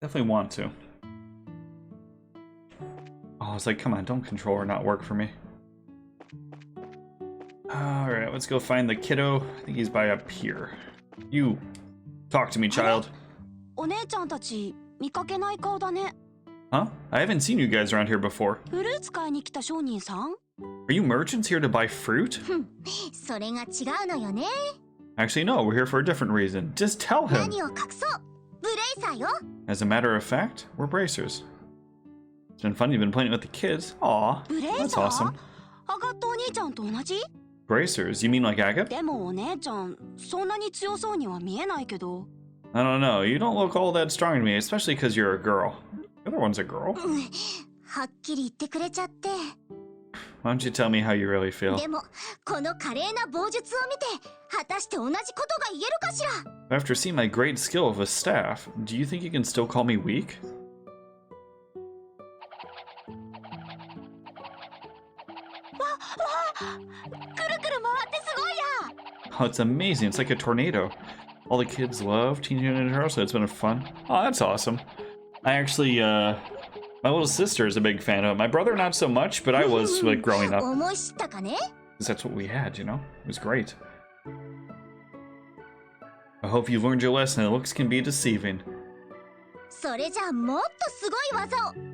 Definitely want to. Oh, it's like, come on, don't controller not work for me. Alright, let's go find the kiddo. I think he's by up here. You, talk to me, child. Huh? I haven't seen you guys around here before. Are you merchants here to buy fruit? Actually, no, we're here for a different reason. Just tell him. As a matter of fact, we're bracers. It's been fun, you've been playing with the kids. Aw, that's awesome. Bracers? You mean like Agate? I don't know, you don't look all that strong to me, especially because you're a girl. The other one's a girl. Why don't you tell me how you really feel? After seeing my great skill with a staff, do you think you can still call me weak? Oh, it's amazing. It's like a tornado. All the kids love Teenage Mutant Ninja Turtles, so it's been fun. Oh, that's awesome. I actually, my little sister is a big fan of it. My brother, not so much, but I was, like, growing up. Because that's what we had, you know? It was great. I hope you've learned your lesson. It looks can be deceiving.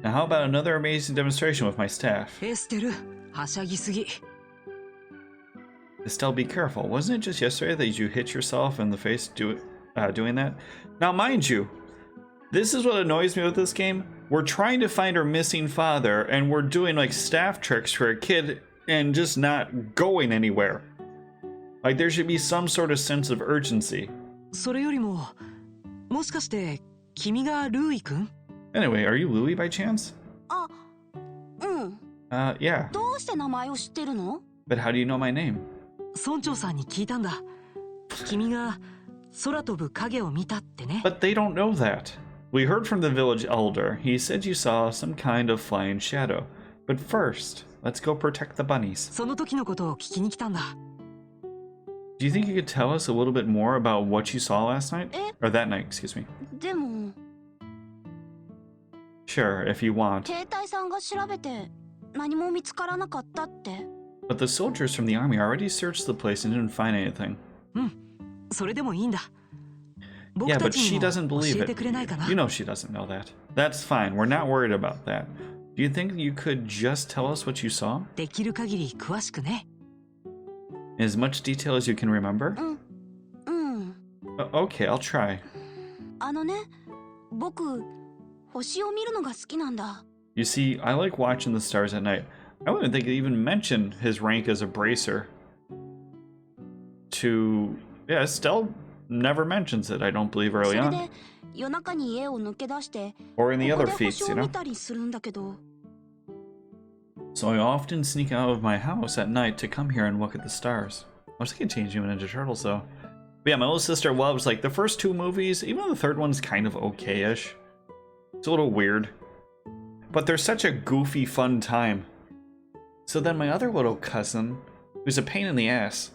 Now, how about another amazing demonstration with my staff? Estelle, be careful. Wasn't it just yesterday that you hit yourself in the face doing that? Now, mind you, this is what annoys me with this game. We're trying to find our missing father, and we're doing like staff tricks for a kid and just not going anywhere. Like, there should be some sort of sense of urgency. Anyway, are you Louis by chance? Yeah. But how do you know my name? But they don't know that. We heard from the village elder. He said you saw some kind of flying shadow. But first, let's go protect the bunnies. Do you think you could tell us a little bit more about what you saw last night? Or that night, excuse me. Sure, if you want. But the soldiers from the army already searched the place and didn't find anything. Yeah, but she doesn't believe it. You know she doesn't know that. That's fine, we're not worried about that. Do you think you could just tell us what you saw? In as much detail as you can remember? Okay, I'll try. You see, I like watching the stars at night. I wouldn't think it even mentioned his rank as a bracer. Yeah, Estelle never mentions it, I don't believe, early on. Or in the other feats, you know? So I often sneak out of my house at night to come here and look at the stars. I was thinking Teenage Mutant Ninja Turtles, though. But yeah, my little sister loves, like, the first two movies, even though the third one's kind of okay-ish. It's a little weird. But they're such a goofy, fun time. So then my other little cousin, who's a pain in the ass,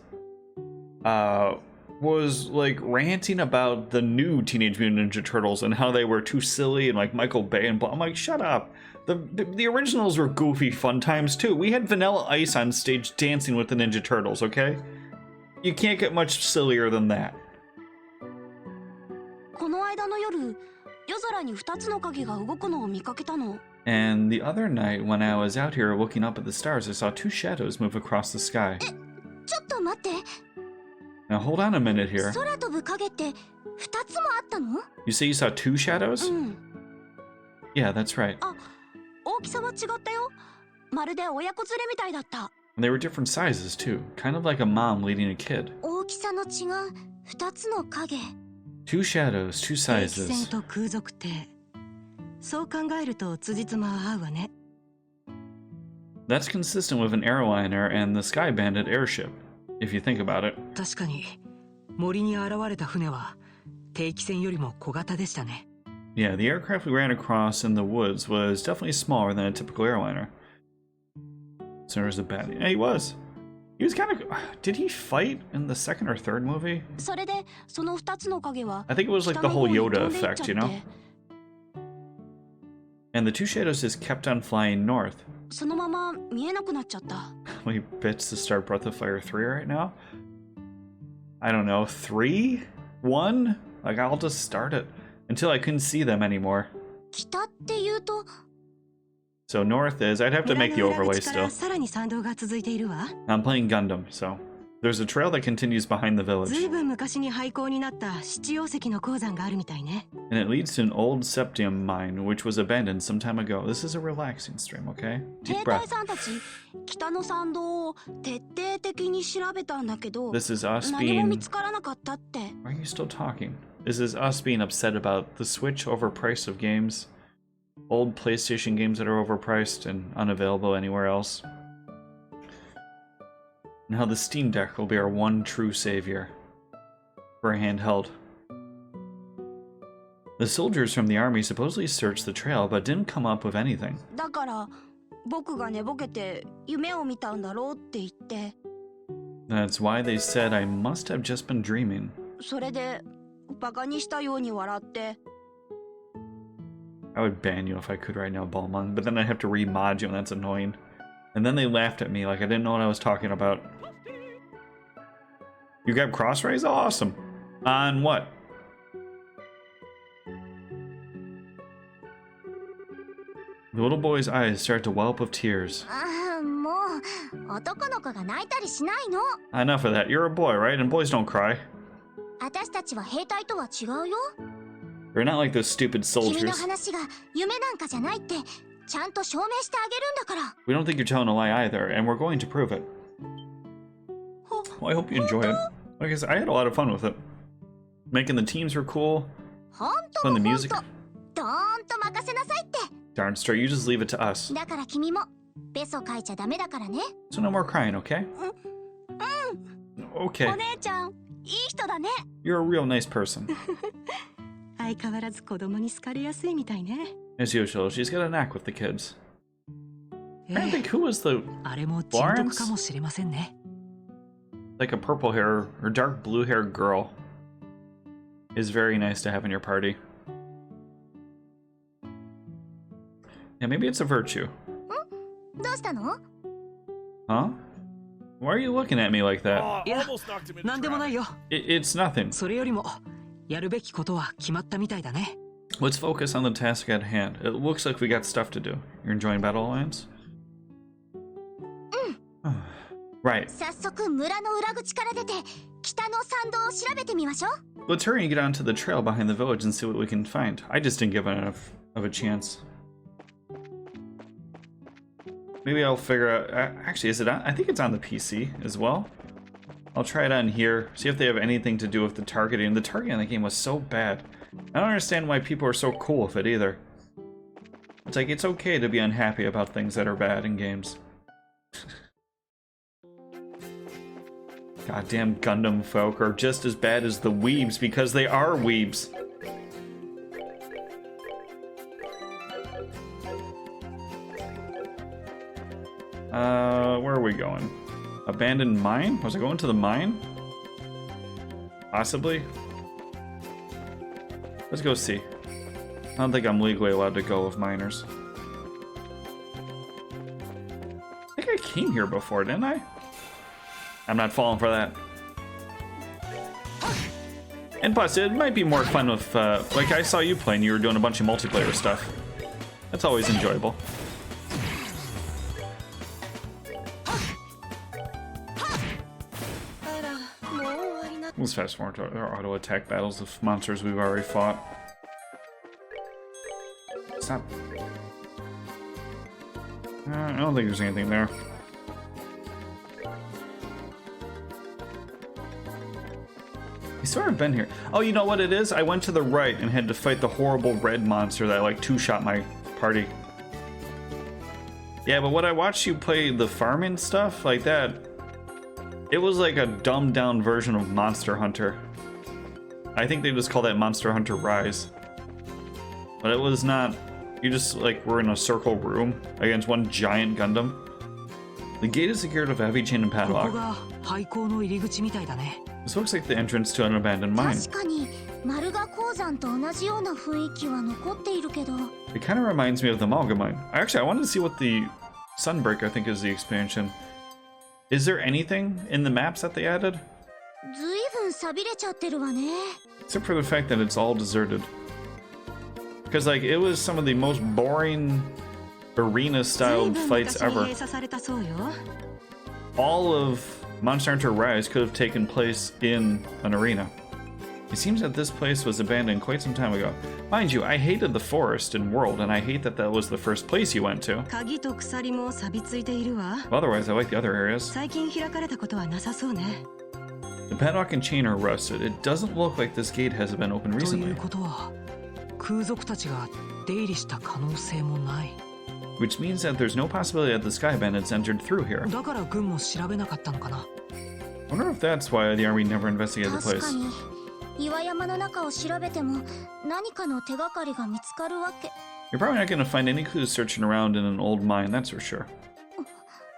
was like ranting about the new Teenage Mutant Ninja Turtles and how they were too silly and like Michael Bay and blah. I'm like, shut up. The originals were goofy fun times too. We had Vanilla Ice on stage dancing with the Ninja Turtles, okay? You can't get much sillier than that. And the other night, when I was out here looking up at the stars, I saw two shadows move across the sky. Now hold on a minute here. You say you saw two shadows? Yeah, that's right. And they were different sizes too, kind of like a mom leading a kid. Two shadows, two sizes. That's consistent with an airliner and the Sky Bandit airship, if you think about it. Yeah, the aircraft we ran across in the woods was definitely smaller than a typical airliner. So there's a bad... Yeah, he was. He was kind of... Did he fight in the second or third movie? I think it was like the whole Yoda effect, you know? And the two shadows just kept on flying north. そのまま見えなくなっちゃった。We bits to start Breath of Fire 3 right now? I don't know, 3? 1? Like, I'll just start it until I couldn't see them anymore. 北って言うと So north is, I'd have to make the overlay still. さらに山道が続いているわ。I'm playing Gundam, so there's a trail that continues behind the village. ずいぶん昔に廃校になった七葉石の鉱山があるみたいね。And it leads to an old septium mine, which was abandoned some time ago. This is a relaxing stream, okay? 兵 Deep 隊 breath. さんたち、北の山道を徹底的に調べたんだけど、 This is us 何も見 being... つからなかったって。Why are you still talking? This is us being upset about the Switch overprice of games. Old PlayStation games that are overpriced and unavailable anywhere else. And how the Steam Deck will be our one true savior for a handheld. The soldiers from the army supposedly searched the trail but didn't come up with anything. だから僕が寝ぼけて夢を見たんだろうって言って。That's why they said I must have just been dreaming. それでバカにしたように笑って。I would ban you if I could right now, Balmung, but then I'd have to remod you and that's annoying. And then they laughed at me like I didn't know what I was talking about. You got crossrays? Awesome. On what? The little boy's eyes start to well up with tears. もう男の子が泣いたりしないの。 Enough of that. You're a boy, right? And boys don't cry. 私たちは兵隊とは違うよ。 We're not like those stupid 君の soldiers. 話が夢なんかじゃないってちゃんと証明してあげるんだから。 We don't think you're telling a lie either, and we're going to prove it. Well, I hope you enjoy it. Like I said, I had a lot of fun with it. Making the teams were cool. 本当 Playing the も music. 本当。どーんと任せなさいって。 Darn straight, you just leave it to us. だから君もベソ書いちゃダメだからね。 So no more crying, okay? お Okay. 姉ちゃん、いい人だね。 You're a real nice person. 相変わらず子供に好かれやすいみたいね。 As usual, she's got a knack with the kids. I don't think who was the あれも人徳かもしれませんね。 like a purple hair or dark blue haired girl is very nice to have in your party. Yeah, maybe it's a virtue. どうしたの？ Huh? Why are you looking at me like that? いや、なんでもないよ。 It's nothing. それよりも、やるべきことは決まったみたいだね。 Let's focus on the task at hand. It looks like we got stuff to do. You're enjoying Battle Alliance? Right. 早速村の裏口から出て北の山道を調べてみましょう。 Let's hurry and get onto the trail behind the village and see what we can find. I just didn't give it enough of a chance. Maybe I'll figure out... actually, is it on? I think it's on the PC as well. I'll try it on here, see if they have anything to do with the targeting. The targeting in the game was so bad. I don't understand why people are so cool with it either. It's like, it's okay to be unhappy about things that are bad in games. Goddamn Gundam folk are just as bad as the weebs because they are weebs. Where are we going? Abandoned mine? Was I going to the mine? Possibly? Let's go see. I don't think I'm legally allowed to go with miners. I think I came here before, didn't I? I'm not falling for that. And plus, it might be more fun with, like I saw you playing, you were doing a bunch of multiplayer stuff. That's always enjoyable. Let's fast forward to our auto attack battles of monsters we've already fought. Stop. I don't think there's anything there. I swear I've been here. Oh, you know what it is? I went to the right and had to fight the horrible red monster that like two-shot my party. Yeah, but when I watched you play the farming stuff like that, it was like a dumbed down version of Monster Hunter. I think they just call that Monster Hunter Rise. But it was not. You just like were in a circle room against one giant Gundam. The gate is secured with a heavy chain and padlock. This looks like the entrance to an abandoned mine. 確かに丸が鉱山と同じような雰囲気は残っているけど。 It kind of reminds me of the Malga Mine. Actually, I wanted to see what the Sunbreak, I think, is the expansion. Is there anything in the maps that they added? ずいぶん錆びれちゃってるわね。 Except for the fact that it's all deserted. Because, like, it was some of the most boring arena-styled fights ever. All of Monster Hunter Rise could have taken place in an arena. It seems that this place was abandoned quite some time ago. Mind you, I hated the forest in World, and I hate that that was the first place you went to. Otherwise, I like the other areas. The padlock and chain are rusted. It doesn't look like this gate has been opened recently. Which means that there's no possibility that the Sky Bandits entered through here. I wonder if that's why the army never investigated the place. 岩山の中を調べても何かの手がかりが見つかるわけ。 You're probably not going to find any clues searching around in an old mine, that's for sure.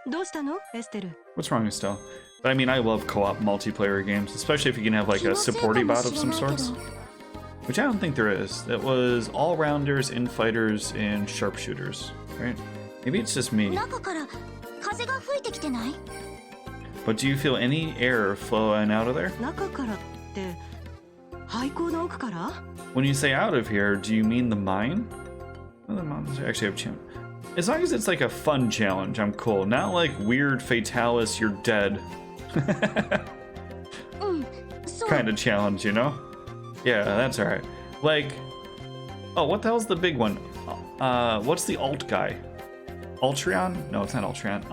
どうしたの、エステル？ What's wrong, Estelle? But I mean, I love co-op multiplayer games, especially if you can have like a supporty bot of some sorts. Which I don't think there is. It was all-rounders, in-fighters, and sharpshooters, right? Maybe it's just me. 中から風が吹いてきてない？ But do you feel any air flowing out of there? 中からって。 When you say out of here, do you mean the mine? Well, the mines actually have challenge. As long as it's like a fun challenge, I'm cool. Not like weird fatalis, you're dead. Kind of challenge, you know? Yeah, that's alright. Like, oh, what the hell's the big one? What's the alt guy? Ultreon? No, it's not Ultreon.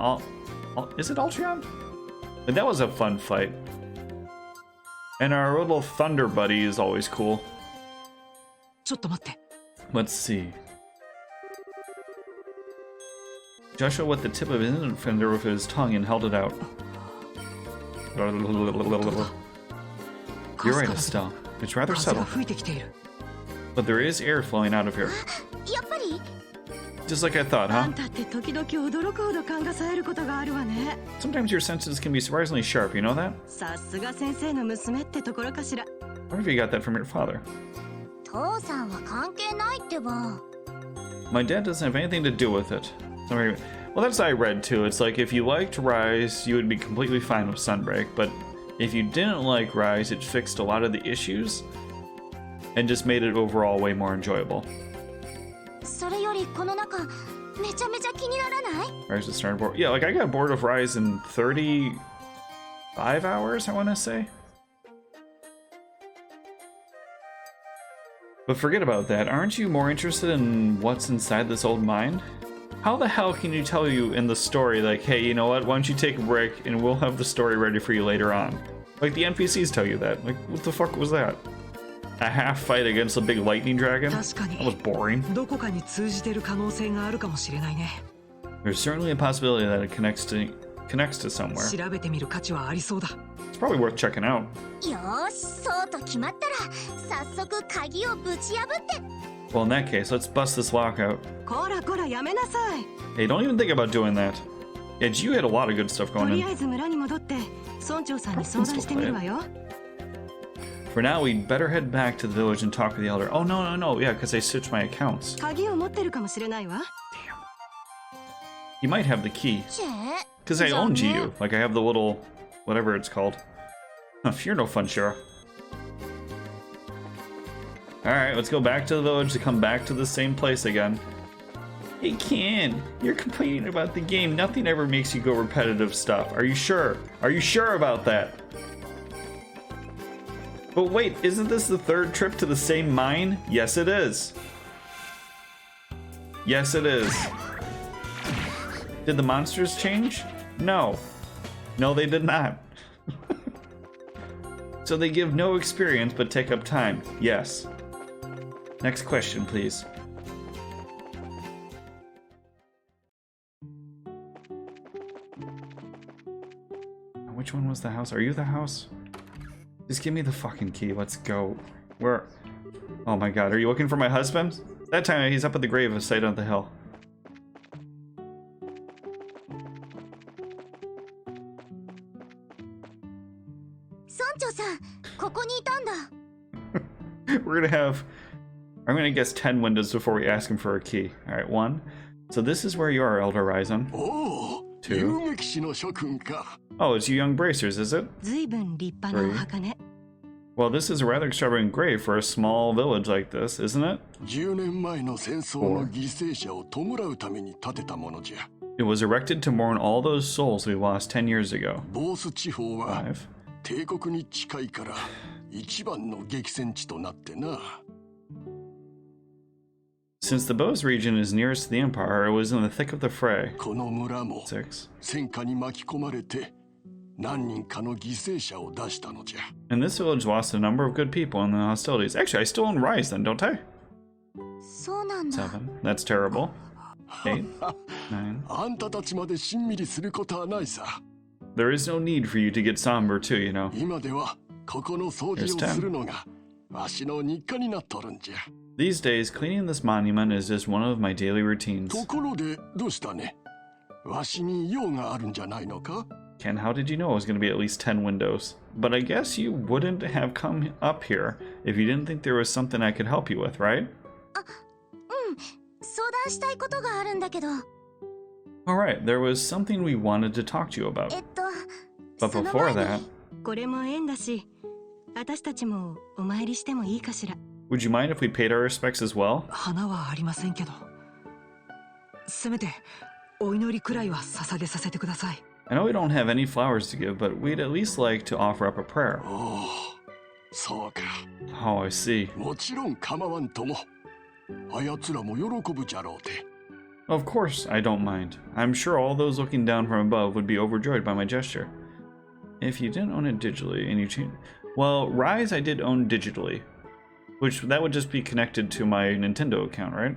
Is it Ultreon? But that was a fun fight. And our little thunder buddy is always cool. Let's see. Joshua wet the tip of his fender with his tongue and held it out. You're right, Estelle. It's rather subtle. But there is air flowing out of here. Just like I thought, huh? Sometimes your senses can be surprisingly sharp, you know that? Where have you got that from your father? My dad doesn't have anything to do with it. Well, that's what I read too. It's like if you liked Rise, you would be completely fine with Sunbreak, but if you didn't like Rise, it fixed a lot of the issues and just made it overall way more enjoyable. Rise is starting bored. Yeah, like I got bored of Rise in 35 hours, I want to say. But forget about that. Aren't you more interested in what's inside this old mine? How the hell can you tell you in the story, like, hey, you know what? Why don't you take a break and we'll have the story ready for you later on? Like, the NPCs tell you that. Like, what the fuck was that? A half fight against a big lightning dragon? That was boring. There's certainly a possibility that it connects to somewhere. It's probably worth checking out. Well, in that case, let's bust this lock out. Hey, don't even think about doing that. Yeah, you had a lot of good stuff going on. For now, we'd better head back to the village and talk to the elder. Oh, no, yeah, because I switched my accounts. Damn. You might have the key. Because I own GU. Like, I have the little... whatever it's called. You're no fun, sure. Alright, let's go back to the village to come back to the same place again. Hey, Ken, you're complaining about the game. Nothing ever makes you go repetitive stuff. Are you sure? Are you sure about that? But wait, isn't this the third trip to the same mine? Yes, it is. Yes, it is. Did the monsters change? No. No, they did not. So they give no experience but take up time. Yes. Next question, please. Which one was the house? Are you the house? Just give me the fucking key. Let's go. Where? Oh my god, are you looking for my husband? That time he's up at the grave site on the hill. I'm gonna guess 10 windows before we ask him for a key. All right, 1. So this is where you are, Elder Ryzen. 2. 遊撃士の諸君か。 Oh, it's you young bracers, is it? ずいぶん立派なお墓ね。 Well, this is a rather extravagant grave for a small village like this, isn't it? 10年前の戦争の犠牲者を弔うために建てたものじゃ。 It was erected to mourn all those souls we lost 10 years ago. ボース地方は 5. 帝国に近いから一番の激戦地となってな。 Since the Bose region is nearest to the Empire, it was in the thick of the fray. この村も 6. 戦火に巻き込まれて何人かの犠牲者を出したのじゃ。 And this village lost a number of good people in the hostilities. Actually, I still own Rise then, don't I? そうなんだ。 7. That's terrible. 8. 9. あんたたちまでしんみりすることはないさ。 There is no need for you to get somber too, you know. 今ではここの掃除をするのがわしの日課になっとるんじゃ。 These days, cleaning this monument is just one of my daily routines. ところでどうしたね。わしに用があるんじゃないのか。 Ken, how did you know it was going to be at least 10 windows? But I guess you wouldn't have come up here if you didn't think there was something I could help you with, right? 相談したいことがあるんだけど。Alright, there was something we wanted to talk to you about. But その before 前に that, これも縁だし、私たちもお参りしてもいいかしら。 would you mind if we paid our respects as well? 花はありませんけど。せめてお祈りくらいは捧げさせてください。 I know we don't have any flowers to give, but we'd at least like to offer up a prayer. おお、そうか。 Oh, I see. もちろん構わんとも。あやつらも喜ぶじゃろうて。 Of course, I don't mind. I'm sure all those looking down from above would be overjoyed by my gesture. If you didn't own it digitally and you changed... Well, Rise I did own digitally. Which, that would just be connected to my Nintendo account, right?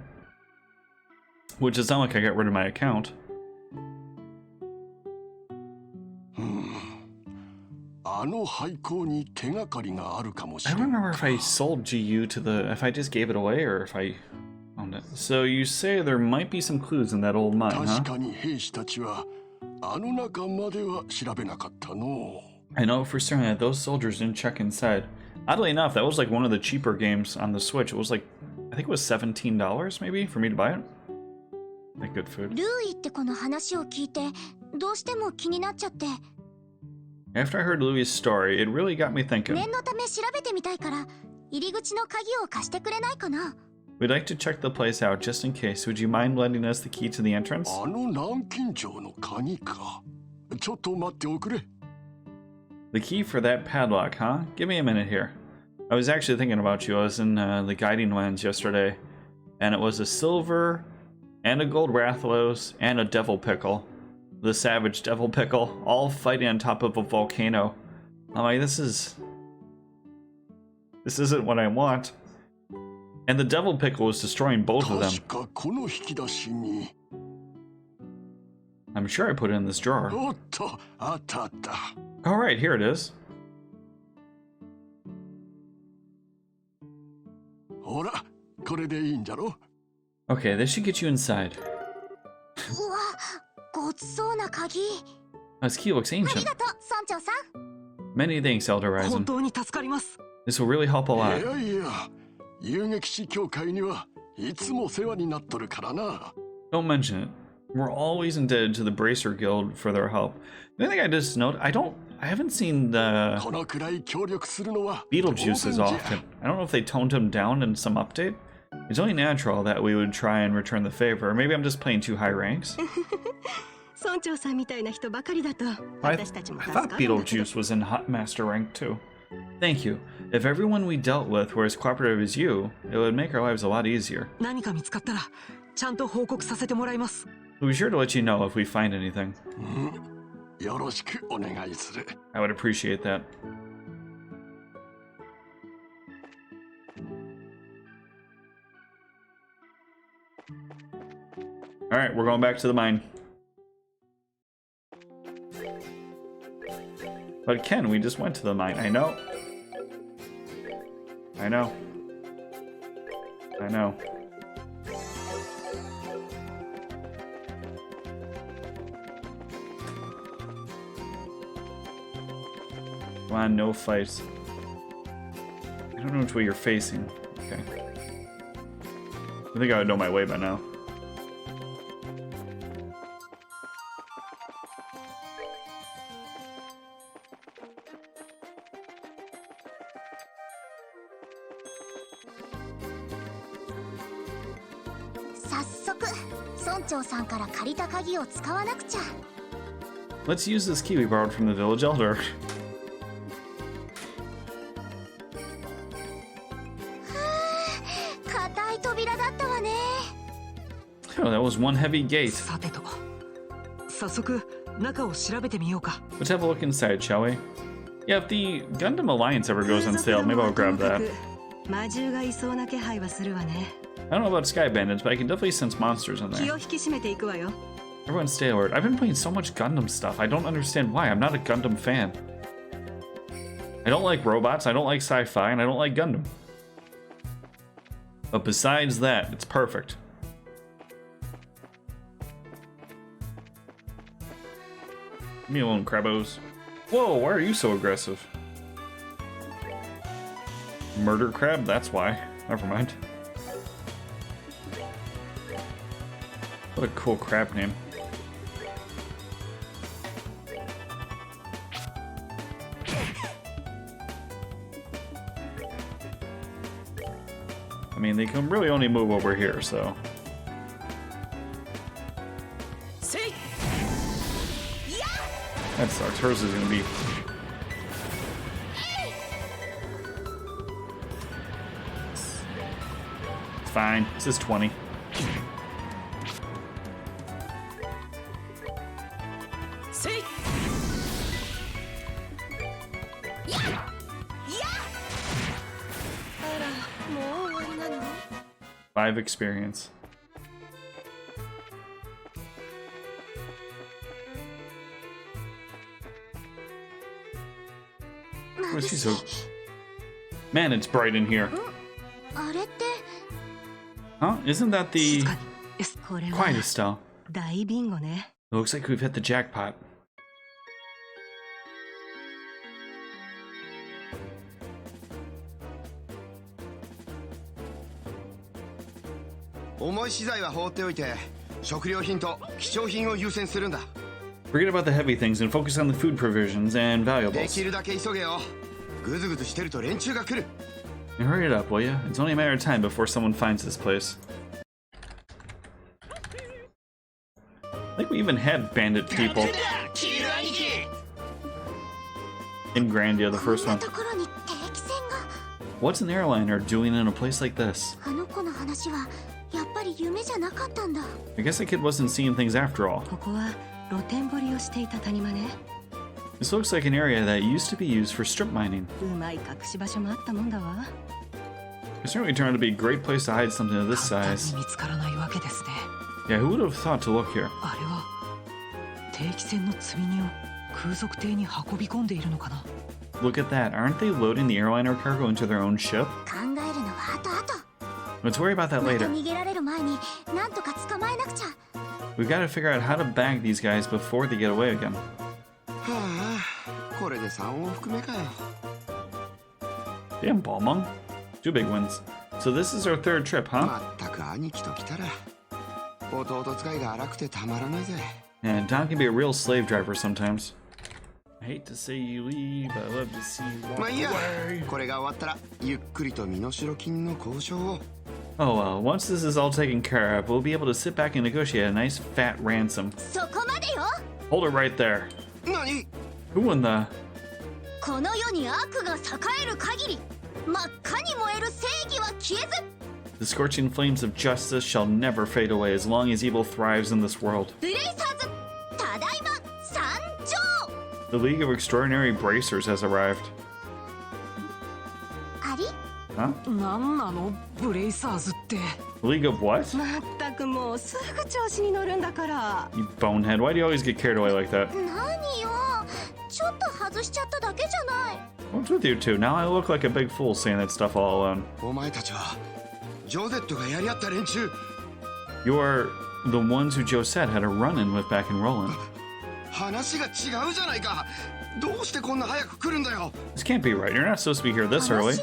Which is not like I got rid of my account. あの廃校に手がかりがあるかもし I れ don't ん。 remember if I sold GU to the... if I just gave it away or if I owned it. So you say there might be some clues in that old mine, 確 huh? かに兵士たちはあの中までは調べなかったの。 I know for certain that those soldiers didn't check inside. Oddly enough, that was like one of the cheaper games on the Switch. It was like, I think it was $17 maybe for me to buy it. Like good food. ルーイってこの話を聞いてどうしても気になっちゃって。 After I heard Louis' story, it really got me thinking. 念のため調べてみたいから入り口の鍵を貸してくれないかな。 We'd like to check the place out just in case. Would you mind lending us the key to the entrance? あの南京町の鍵か。ちょっと待っておくれ。 The key for that padlock, huh? Give me a minute here. I was actually thinking about you. I was in the Guiding Lands yesterday, and it was a silver, and a gold Rathalos, and a devil pickle. The savage devil pickle, all fighting on top of a volcano. I'm like, this isn't what I want. And the devil pickle was destroying both of them. 確かこの引き出しに。 I'm sure I put it in this drawer. おっと、あったあった。 Alright, here it is. ほら、これでいいんじゃろ。 Okay, this should get you inside. うわ、ごちそうな鍵。 This key looks あり ancient. がとう、村長さん。 Many thanks, Elder 本 Ryzen. 当に助かります。 This will really help a い lot. やいや、遊撃士協会にはいつも世話になっとるからな。 Don't mention it. We're always indebted to the Bracer Guild for their help. The only thing I just note, I haven't seen the このくらい協力するのは Beetlejuice as 当然じゃ。 often. I don't know if they toned him down in some update. It's only natural that we would try and return the favor. Maybe I'm just playing too high ranks. 村長さんみたいな人ばかりだと I 私たちも thought 助かるんだけど。 Beetlejuice was in Hot Master rank too. Thank you. If everyone we dealt with were as cooperative as you, it would make our lives a lot easier. 何か見つかったらちゃんと報告させてもらいます。 We'll be sure to let you know if we find anything. よろしくお願いする。 I would appreciate that. Alright, we're going back to the mine. But Ken, we just went to the mine. I know. I know. I know. Come on, no fights. I don't know which way you're facing. Okay. I think I would know my way by now. Let's use this key we borrowed from the village elder. Oh, that was one heavy gate. さてと、早速中を調べてみようか。 Let's have a look inside, shall we? Yeah, if the Gundam Alliance ever goes on sale, maybe I'll grab that. 魔獣がいそうな気配はするわね。 I don't know about Sky Bandits, but I can definitely sense monsters in 気 there. を引き締めていくわよ。 Everyone stay alert. I've been playing so much Gundam stuff. I don't understand why. I'm not a Gundam fan. I don't like robots, I don't like sci-fi, and I don't like Gundam. But besides that, it's perfect. Leave me alone, Krabos. Whoa, why are you so aggressive? Murder Crab? That's why. Never mind. What a cool crab name. I mean, they can really only move over here, so. That sucks. Hers is gonna be. It's fine. This is 20. Five experience. Where's she so? Man, it's bright in here. Huh? Isn't that the これは quietest style? 大ビンゴね。 It looks like we've hit the jackpot. Forget about the heavy things and focus on the food provisions and valuables. And hurry it up, will ya? It's only a matter of time before someone finds this place. I think we even had bandit people in Grandia, the first one. What's an airliner doing in a place like this? I guess the kid wasn't seeing things after all. ここは露天掘りをしていた谷間ね。 This looks like an area that used to be used for strip mining. うまい隠し場所もあったもんだわ。 It certainly turned out to be a great place to hide something of this 簡単 size. に見つからないわけですね。 Yeah, who would have thought to look here? あれは定期船の積み荷を空賊艇に運び込んでいるのかな。 Look at that. Aren't they loading the airliner cargo into their own ship? Let's worry about that later. We've got to figure out how to bag these guys before they get away again. Damn, Balmung. 2 big ones. So this is our 3rd trip, huh? And Don can be a real slave driver sometimes. I hate to see you leave, but I love to see you walk away. Oh well, once this is all taken care of, we'll be able to sit back and negotiate a nice fat ransom. Hold it right there. Who in the... The scorching flames of justice shall never fade away as long as evil thrives in this world. The League of Extraordinary Bracers has arrived. Huh? なんなのブレイサーズって。 The League of what? まったくもうすぐ調子に乗るんだから。 You bonehead, why do you always get carried away like that? What's with you two? Now I look like a big fool saying that stuff all alone. You are the ones who Josette had a run-in with back in Roland. This can't be right. You're not supposed to be here this early.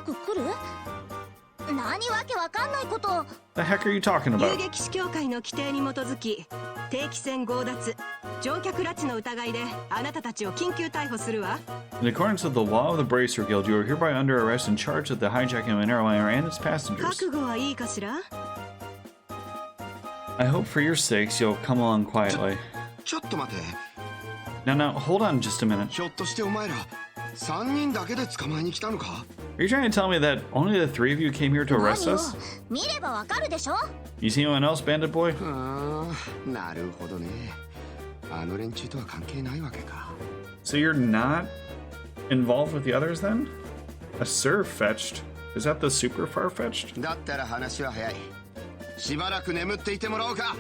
く来る？何わけわかんないこと。 The heck are you talking 遊 about? 撃士協会の規定に基づき定期船強奪乗客拉致の疑いであなたたちを緊急逮捕するわ。 In accordance with the law of the Bracer Guild, you are hereby under arrest and charged with the hijacking of an airliner and its passengers. 覚悟はいいかしら？ I hope for your sakes you'll come along quietly. ちょっと待て。 Now, hold on just a minute. ひょっとしてお前ら3人だけで捕まえに来たのか？ Are you trying to tell me that only the three of you came here to 何 arrest よ、 us? 見ればわかるでしょ。 You see anyone else, Bandit Boy? なるほどね。あの連中とは関係ないわけか。 So you're not involved with the others then? A Sir-fetched? Is that the super far-fetched? だったら話は早い。しばらく眠っていてもらおうか。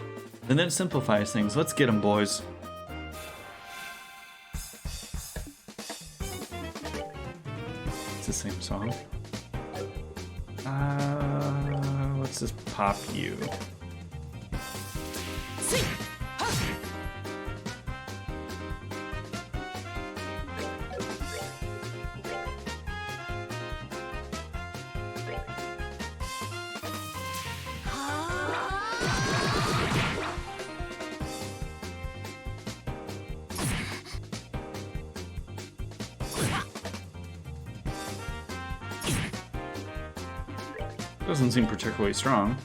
And that simplifies things. Let's get them, boys. It's the same song. Let's just pop you. Doesn't seem particularly strong.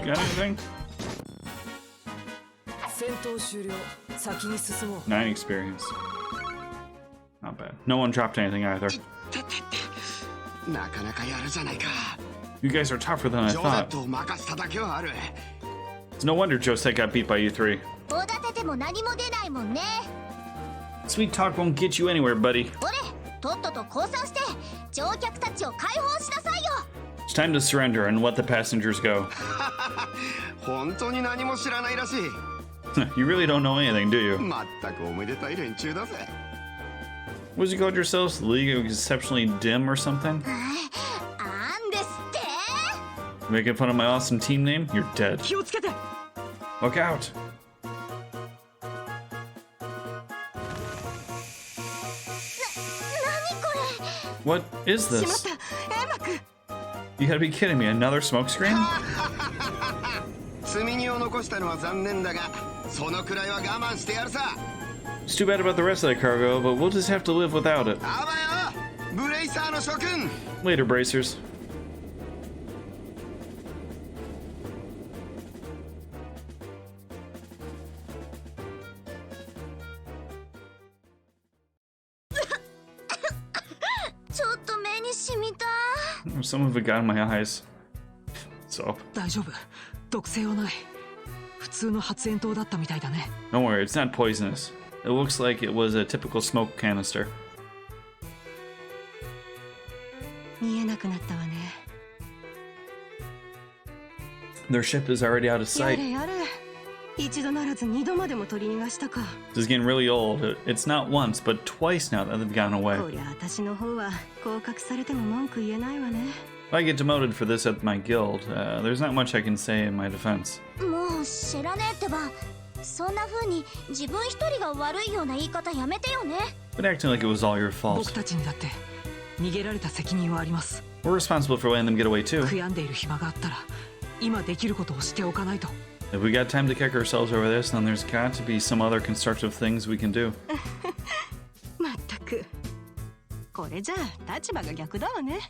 You got anything? 戦闘終了。先に進もう。 9 experience. Not bad. No one dropped anything either. なかなかやるじゃないか。 You guys are tougher than I ジョゼッ thought. トを任せただけはある。 It's no wonder Josette got beat by you three. おだてても何も出ないもんね。 Sweet talk won't get you anywhere, buddy. ほれ、とっとと降参して乗客たちを解放しなさいよ。 It's time to surrender and let the passengers go. 本当に何も知らないらしい。 You really don't know anything, do you? まったくおめでたい連中だぜ。 What did you call yourselves? The League of Exceptionally Dim or something? あんですって。 Making fun of my awesome team name? You're dead. 気をつけて。 Look out! 何これ。 What is しまっ this? た。エンマくん。 You gotta be kidding me. Another smoke screen? 積み荷を残したのは残念だが、そのくらいは我慢してやるさ。 It's too bad about the rest of the cargo, but we'll just have to live without it. あばよ、ブレイサーの諸君。 Later, bracers. Some of it got in my eyes. So. 大丈夫。毒性はない。普通の発煙筒だったみたいだね。 Don't worry, it's not poisonous. It looks like it was a typical smoke canister. 見えなくなったわね。 Their ship is already out of や sight. れやれ。一度ならず二度までも取り逃がしたか。 This is getting really old. It's not once, but twice now that they've gone away. こりゃ私の方は降格されても文句言えないわね。 If I get demoted for this at my guild, there's not much I can say in my defense. もう知らねえってば。そんな風に自分一人が悪いような言い方やめてよね。 But acting like it was all your 僕 fault. たちにだって逃げられた責任はあります。 We're responsible for letting them get away too. 悔やんでいる暇があったら今できることをしておかないと。 If we got time to kick ourselves over this, then there's got to be some other constructive things we can do. まったく。これじゃあ立場が逆だわね。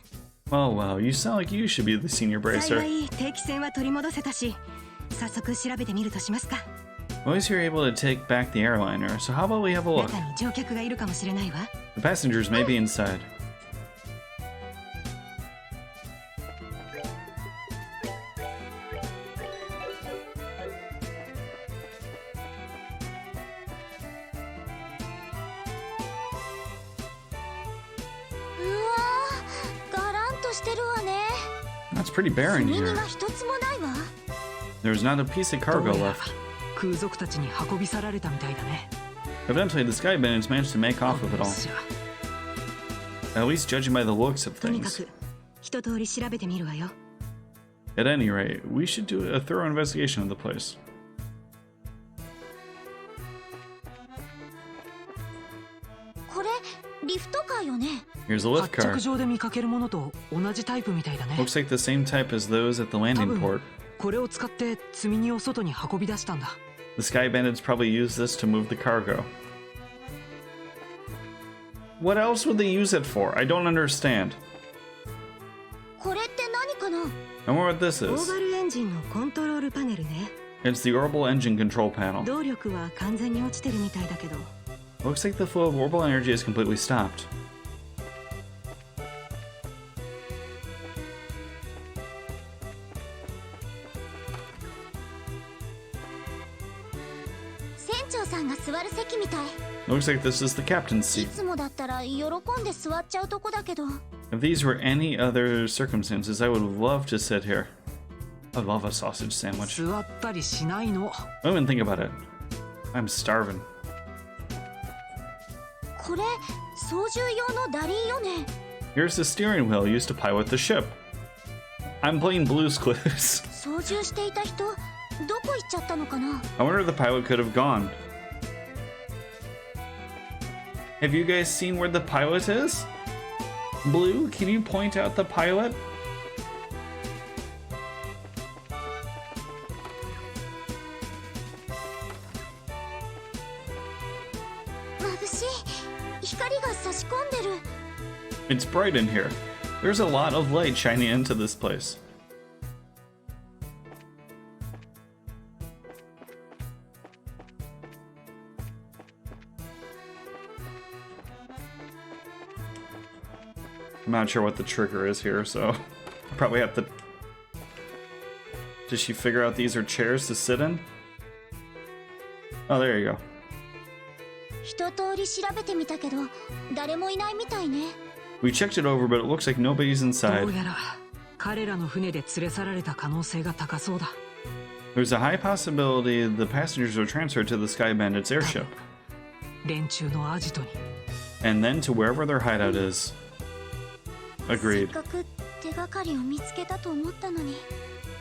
Oh wow, you sound like you should be the senior 幸 bracer. い定期船は取り戻せたし、早速調べてみるとしますか。Always you're able to take back the airliner, so how about we have a look? 中に乗客がいるかもしれないわ。 The passengers may be inside. That's pretty barren here. There's not a piece of cargo left. 空賊たちに運び去られたみたいだね。 Eventually, the Sky Bandits managed to make off with it all. At least judging by the looks of とにか things. く一通り調べてみるわよ。 At any rate, we should do a thorough investigation of the place. これリフトカーよね。 Here's a lift 発 car. 着場で見かけるものと同じタイプみたいだね。 Looks like the same type as those at the landing port. これを使って積み荷を外に運び出したんだ。 The Sky Bandits probably used this to move the cargo. What else would they use it for? I don't understand. これって何かな？ I wonder what this オー is. バルエンジンのコントロールパネルね。 It's the orbital engine control panel. 動力は完全に落ちてるみたいだけど。 Looks like the flow of orbital energy is completely stopped. 船長さんが座る席みたい。 Looks like this is the captain's い seat. つもだったら喜んで座っちゃうとこだけど。 If these were any other circumstances, I would love to sit here. I love a sausage sandwich. 座ったりしないの。 Don't even think about it. I'm starving. これ操縦用のダリーよね。 Here's the steering wheel used to pilot the ship. I'm playing Blue's Clues. 操縦していた人どこ行っちゃったのかな？ I wonder if the pilot could have gone. Have you guys seen where the pilot is? Blue, can you point out the pilot? It's bright in here. There's a lot of light shining into this place. I'm not sure what the trigger is here, so I probably have to... Did she figure out these are chairs to sit in? Oh, there you go. 一通り調べてみたけど、誰もいないみたいね。 We checked it over, but it looks like nobody's ど inside. うやら彼らの船で連れ去られた可能性が高そうだ。 There's a high possibility the passengers were transferred to the Sky Bandits airship, 連中のアジトに。 and then to wherever their hideout is. せっ Agreed. かく手がかりを見つけたと思ったのに。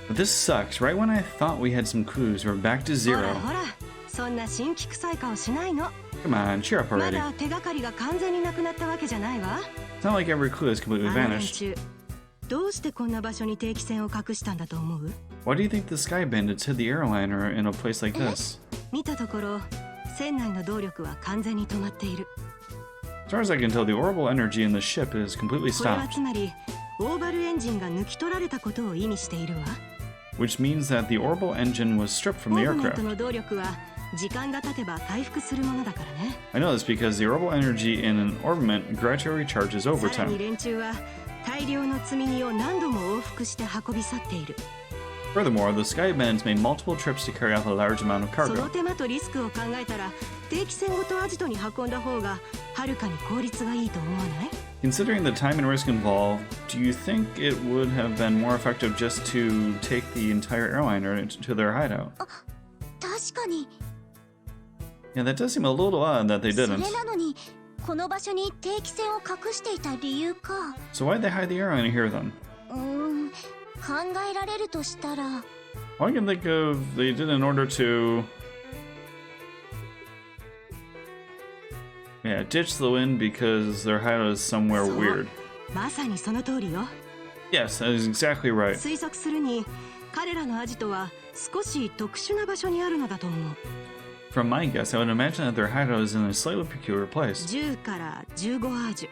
But this sucks. Right when I thought we had some clues, we're back to ほ zero. らほら、そんな新規臭い顔しないの。 Come on, cheer up ま already. だ手がかりが完全になくなったわけじゃないわ。 It's not like every clue has completely あの連 vanished. 中、どうしてこんな場所に定期船を隠したんだと思う？ Why do you think the Sky Bandits hid the airliner in a place like this? 見たところ、船内の動力は完全に止まっている。 As far as I can tell, the orbital energy in the ship is completely これは stopped, つまりオーバルエンジンが抜き取られたことを意味しているわ。 which means that the orbital engine was stripped オ from the ーブメン aircraft. トの動力は時間が経てば回復するものだからね。 I know this because the orbital energy in an orbiment gradually recharges over さらに time. 連中は大量の積み荷を何度も往復して運び去っている。 Furthermore, the Sky Bandits made multiple trips to carry out a large amount of その cargo. 手間とリスクを考えたら定期船ごとアジトに運んだ方がはるかに効率がいいと思わない？ Considering the time and risk involved, do you think it would have been more effective just to take the entire airliner to their hideout? 確かに。 Yeah, that does seem a little odd that they そ didn't. れなのに、この場所に定期船を隠していた理由か。 So why'd they hide the airliner here then? 考えられるとしたら。 All I can think of they did in order to... Yeah, ditch the wind because their hideout is somewhere そう weird. まさにその通りよ。 Yes, that is exactly right. 推測するに彼らのアジトは少し特殊な場所にあるのだと思う。 From my guess, I would imagine that their hideout is in a slightly peculiar place. 10から15アージュ。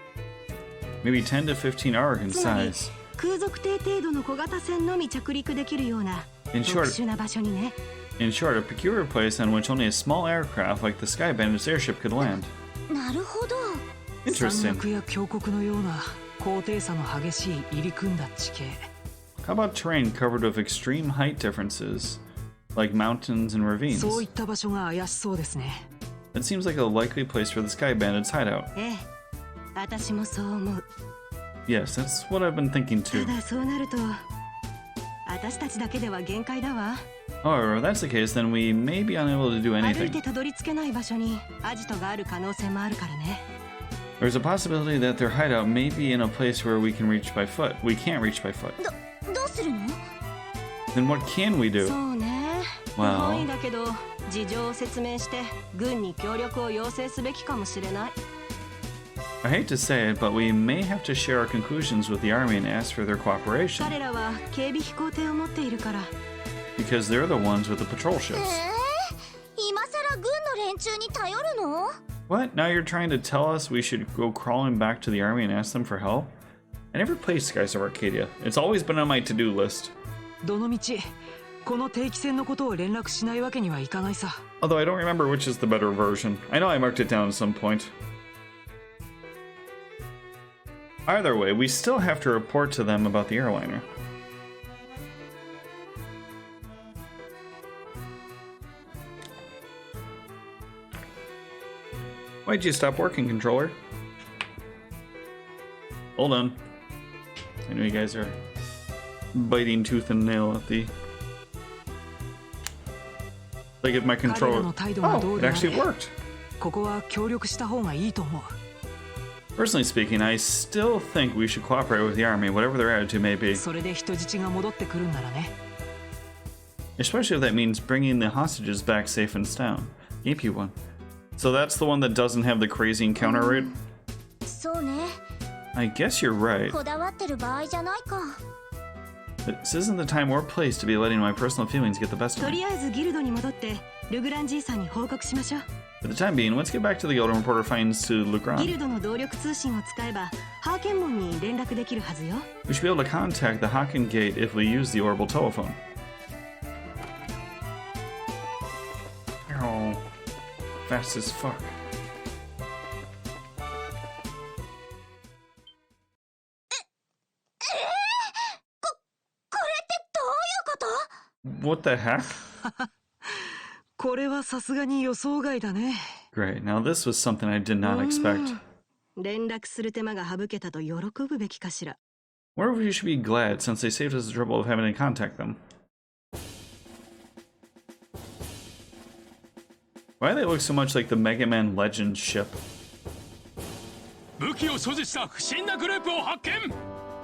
Maybe 10 to 15 arc in つまり size. 空賊艇程度の小型船のみ着陸できるような In 特 short, 殊な場所にね。In short, a peculiar place on which only a small aircraft like the Sky Bandit's airship could land. なるほど。 Interesting. 山脈や峡谷のような高低差の激しい入り組んだ地形。 How about terrain covered with extreme height differences, like mountains and ravines? そういった場所が怪しそうですね。 That seems like a likely place for the Sky Bandit's hideout. ええ、私もそう思う。 Yes, that's what I've been thinking た too. だそうなると私たちだけでは限界だわ。 However, if that's the case, then we may be unable to do 歩い anything. てたどり着けない場所にアジトがある可能性もあるからね。 There's a possibility that their hideout may be in a place where we can reach by foot. We can't reach by foot. どうするの？ Then what can we do? そうね。不 Well- 本意だけど事情を説明して軍に協力を要請すべきかもしれない。 I hate to say it, but we may have to share our conclusions with the army and ask for their cooperation, 彼らは警備飛行艇を持っているから。 because they're the ones with the patrol ships. 今さら軍の連中に頼るの？ What? Now you're trying to tell us we should go crawling back to the army and ask them for help? I never played Skies of Arcadia. It's always been on my to-do list. どのみちこの定期船のことを連絡しないわけにはいかないさ。 Although I don't remember which is the better version. I know I marked it down at some point. Either way, we still have to report to them about the airliner. Why'd you stop working, controller? Hold on. I know you guys are biting tooth and nail at the... Like if my 彼ら controller... の態度がど Oh, う it であれ actually worked. ここは協力した方がいいと思う。 Personally speaking, I still think we should cooperate with the army, whatever their attitude may be. それで人質が戻ってくるんならね。 Especially if that means bringing the hostages back safe and sound. EP one. So that's the one that doesn't have the crazy encounter rate? そうね。 I guess you're right. こだわってる場合じゃないか。 This isn't the time or place to be letting my personal feelings get the best と of me. りあえずギルドに戻ってルグラン爺さんに報告しましょう。 For the time being, let's get back to the guild and report our findings to ギ Lucran. ルドの動力通信を使えばハーケン門に連絡できるはずよ。 We should be able to contact the Haken Gate if we use the orbital telephone. Oh, fast as fuck. これってどういうこと？ What the heck? これはさすがに予想外だね。 Great. Now this was something I did not expect. 連絡する手間が省けたと喜ぶべきかしら。 Wonder if we should be glad since they saved us the trouble of having to contact them. Why do they look so much like the Mega Man Legends ship? 武器を所持した不審なグループを発見。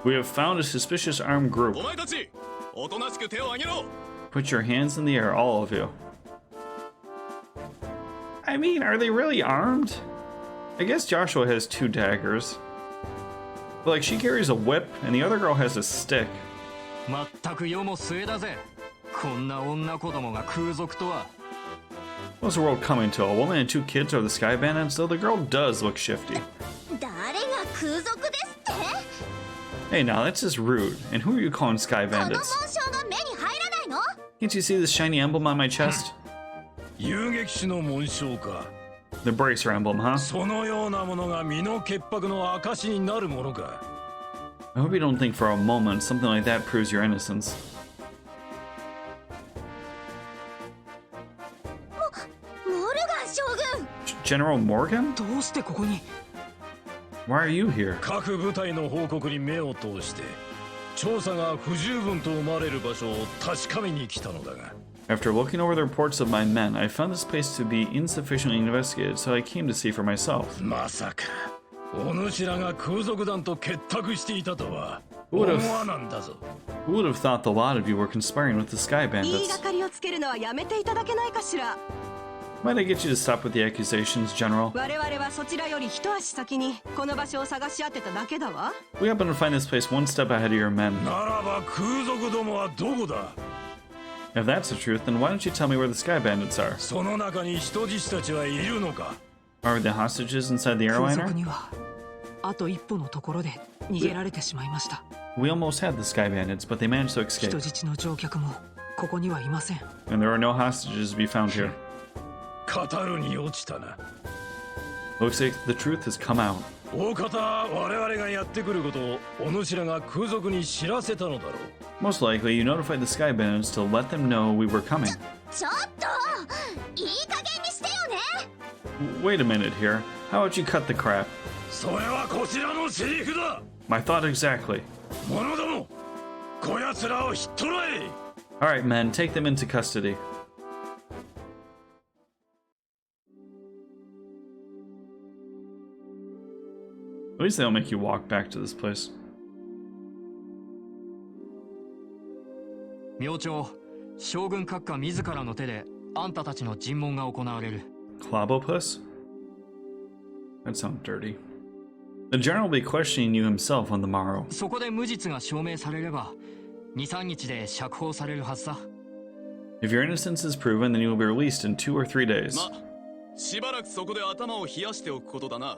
We have found a suspicious armed group. お前たち、おとなしく手を挙げろ。 Put your hands in the air, all of you. I mean, are they really armed? I guess Joshua has 2 daggers. But like, she carries a whip, and the other girl has a stick. まったく世も末だぜ。こんな女子供が空賊とは。 What's the world coming to? A woman and 2 kids are the Sky Bandits, though the girl does look shifty. 誰が空賊ですって？ Hey, now that's just rude. And who are you calling Sky この紋 Bandits? 章が目に入らないの？ Can't you see this shiny emblem on my chest? 遊撃士の紋章か。 The bracer emblem, huh? そのようなものが身の潔白の証になるものか。 I hope you don't think for a moment something like that proves your innocence. モルガン将軍。 General Morgan? どうしてここに？ Why are you here? 各部隊の報告に目を通して調査が不十分と思われる場所を確かめに来たのだが。 After looking over the reports of my men, I found this place to be insufficiently investigated, so I came to see for myself. まさかお主らが空賊団と結託していたとは Who 思 would have- わなんだぞ。 Who would have thought the lot of you were conspiring with the Sky 言い Bandits? がかりをつけるのはやめていただけないかしら。 Might I get you to stop with the accusations, General? 我々はそちらより一足先にこの場所を探し当てただけだわ。 We happen to find this place one step ahead of your men. ならば空賊どもはどこだ。 If that's the truth, then why don't you tell me where the Sky Bandits are? その中に人質たちはいるのか。 Are the hostages inside the 空賊 airliner? にはあと一歩のところで逃げられてしまいました。 We almost had the Sky Bandits, but they managed to 人 escape. 質の乗客もここにはいません。 And there are no hostages to be found here. 語るに落ちたな。 Looks like the truth has come out. 大方我々がやってくることをお主らが空賊に知らせたのだろう。 Most likely, you notified the Sky Bandits to let them know we were coming. ちょっといい加減にしてよね。 Wait a minute here. How about you cut the crap? それはこちらのセリフだ。 My thought exactly. 者ども、こやつらをひっ捕らえ。 Alright, men, take them into custody. At least they don't make you walk back to this place. 明朝、将軍閣下自らの手であんたたちの尋問が行われる。 Clobopus? That sounds dirty. The general will be questioning you himself on the morrow. そこで無実が証明されれば、2、3日で釈放されるはずさ。If your innocence is proven, then you will be released in 2 or 3 days. しばらくそこで頭を冷やしておくことだな。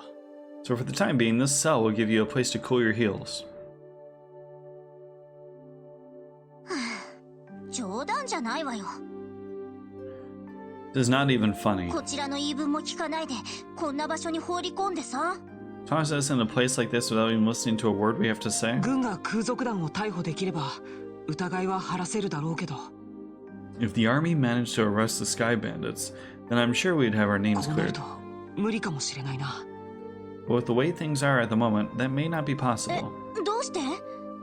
So for the time being, this cell will give you a place to cool your heels. 冗談じゃないわよ。 This is not even funny. こちらの言い分も聞かないでこんな場所に放り込んでさ。 Toss us in a place like this without even listening to a word we have to say? 軍が空賊団を逮捕できれば疑いは晴らせるだろうけど。 If the army managed to arrest the Sky Bandits, then I'm sure we'd have our names こうなる cleared. と無理かもしれないな。 But with the way things are at the moment, that may not be possible. どうして？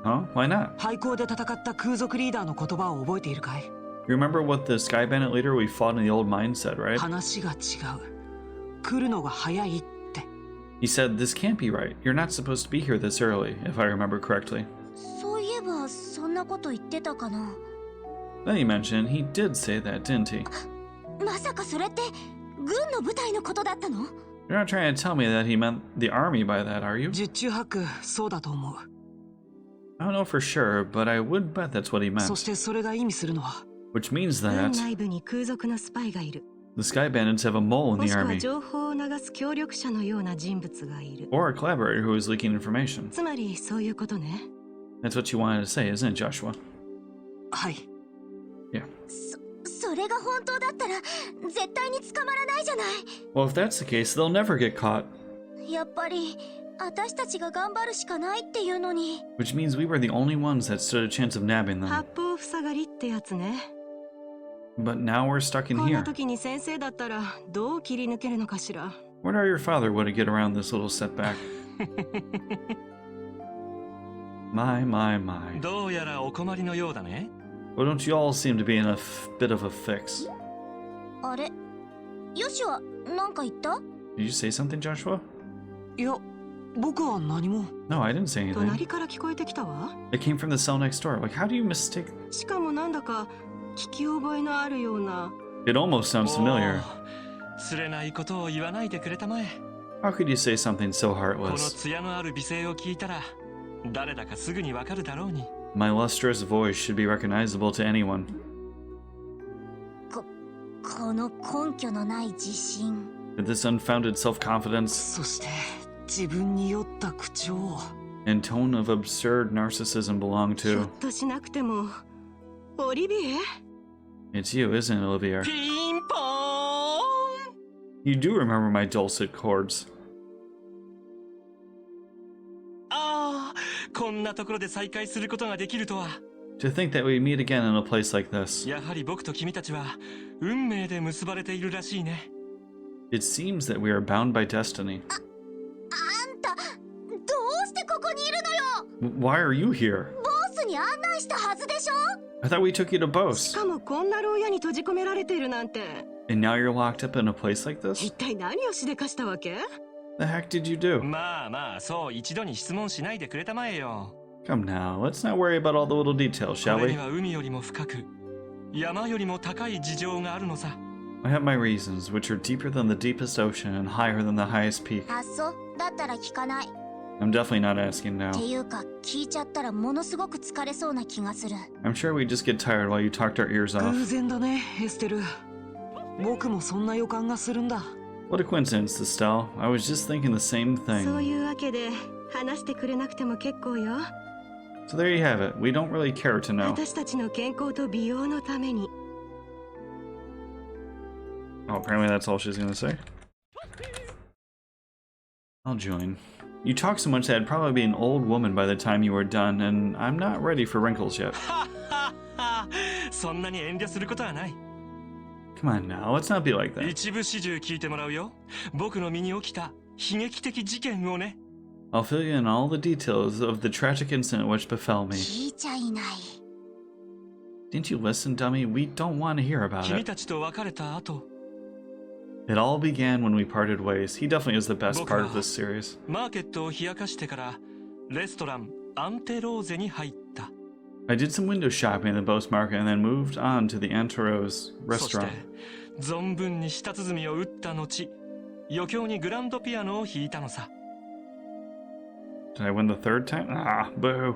Huh? Why not? 廃校で戦った空賊リーダーの言葉を覚えているかい？ You remember what the Sky Bandit leader we fought in the old mine said, right? 話が違う。来るのが早いって。 He said, this can't be right. You're not supposed to be here this early, if I remember correctly. そういえばそんなこと言ってたかな。 Then he mentioned he did say that, didn't he? まさかそれって軍の部隊のことだったの？ You're not trying to tell me that he meant the army by that, are you? 十中八九そうだと思う。 I don't know for sure, but I would bet that's what he そ meant. してそれが意味するのは Which means 軍 that 内部に空賊のスパイがいる。 the Sky Bandits have a mole in も the しくは army, 情報を流す協力者のような人物がいる。 or a collaborator who is leaking information. つまりそういうことね。 That's what you wanted to say, isn't it, Joshua? はい。 Yeah. それが本当だったら絶対に捕まらないじゃない。 Well, if that's the case, they'll never get caught. やっぱり私たちが頑張るしかないっていうのに。 Which means we were the only ones that stood a chance of nabbing them. 八方塞がりってやつね。 But now we're stuck in こんな here. 時に先生だったらどう切り抜けるのかしら。 Wonder how your father would get around this little setback. My. どうやらお困りのようだね。 Well, don't you all seem to be in a bit of a fix? あれ、ヨシは何か言った？ Did you say something, Joshua? いや、僕は何も。 No, I didn't say anything. 隣から聞こえてきたわ。 It came from the cell next door. Like, how do you mistake? しかもなんだか聞き覚えのあるような。 It almost sounds familiar. つれないことを言わないでくれたまえ。 How could you say something so この heartless? 艶のある美声を聞いたら誰だかすぐにわかるだろうに。 My lustrous voice should be recognizable to anyone. この根拠のない自信。 But this unfounded self-confidence そして自分に酔った口調。 and tone of absurd narcissism belong ひょ to. っとしなくてもオリビエ？ It's you, isn't it, Olivia? ピンポーン。 You do remember my dulcet chords. ああ、こんなところで再会することができるとは。 To think that we meet again in a place like this. やはり僕と君たちは運命で結ばれているらしいね。 It seems that we are bound by destiny. あんた、どうしてここにいるのよ。 Why are you here? ボスに案内したはずでしょ。 I thought we took you to し Bose. かもこんな牢屋に閉じ込められているなんて。 And now you're locked up in a place like 一 this? 体何をしでかしたわけ？ The heck did you do? まあそう一度に質問しないでくれたまえよ。 Come now, let's not worry about all the little details, こ shall れに we? は海よりも深く山よりも高い事情があるのさ。 I have my reasons, which are deeper than the deepest ocean and higher than the highest peak. あ、そう。だったら聞かない。 I'm definitely not asking って now. いうか、聞いちゃったらものすごく疲れそうな気がする。 I'm sure we just get tired while you talked our ears 偶 off. 然だね、エステル。僕もそんな予感がするんだ。 What a coincidence, Estelle. I was just thinking the same そう thing. いうわけで話してくれなくても結構よ。So there you have it. We don't really care to know. 私たちの健康と美容のために。 Oh, apparently that's all she's gonna say. I'll join. You talk so much that I'd probably be an old woman by the time you were done, and I'm not ready for wrinkles yet. そんなに遠慮することはない。 Come on now, let's not be like that. 一部始終聞いてもらうよ。僕の身に起きた悲劇的事件をね。 I'll fill you in all the details of the tragic incident which befell me. 聞いちゃいない。 Didn't you listen, dummy? We don't want to hear about 君 it. たちと別れた後、 It all began when we parted ways. He definitely is the best part of this series. マーケットを冷やかしてからレストランアンテローゼに入った。 I did some window shopping in the Boast Market and then moved on to the Anteros そして restaurant. 存分に舌鼓を打った後、余興にグランドピアノを弾いたのさ。 Did I win the third time? Ah, boo.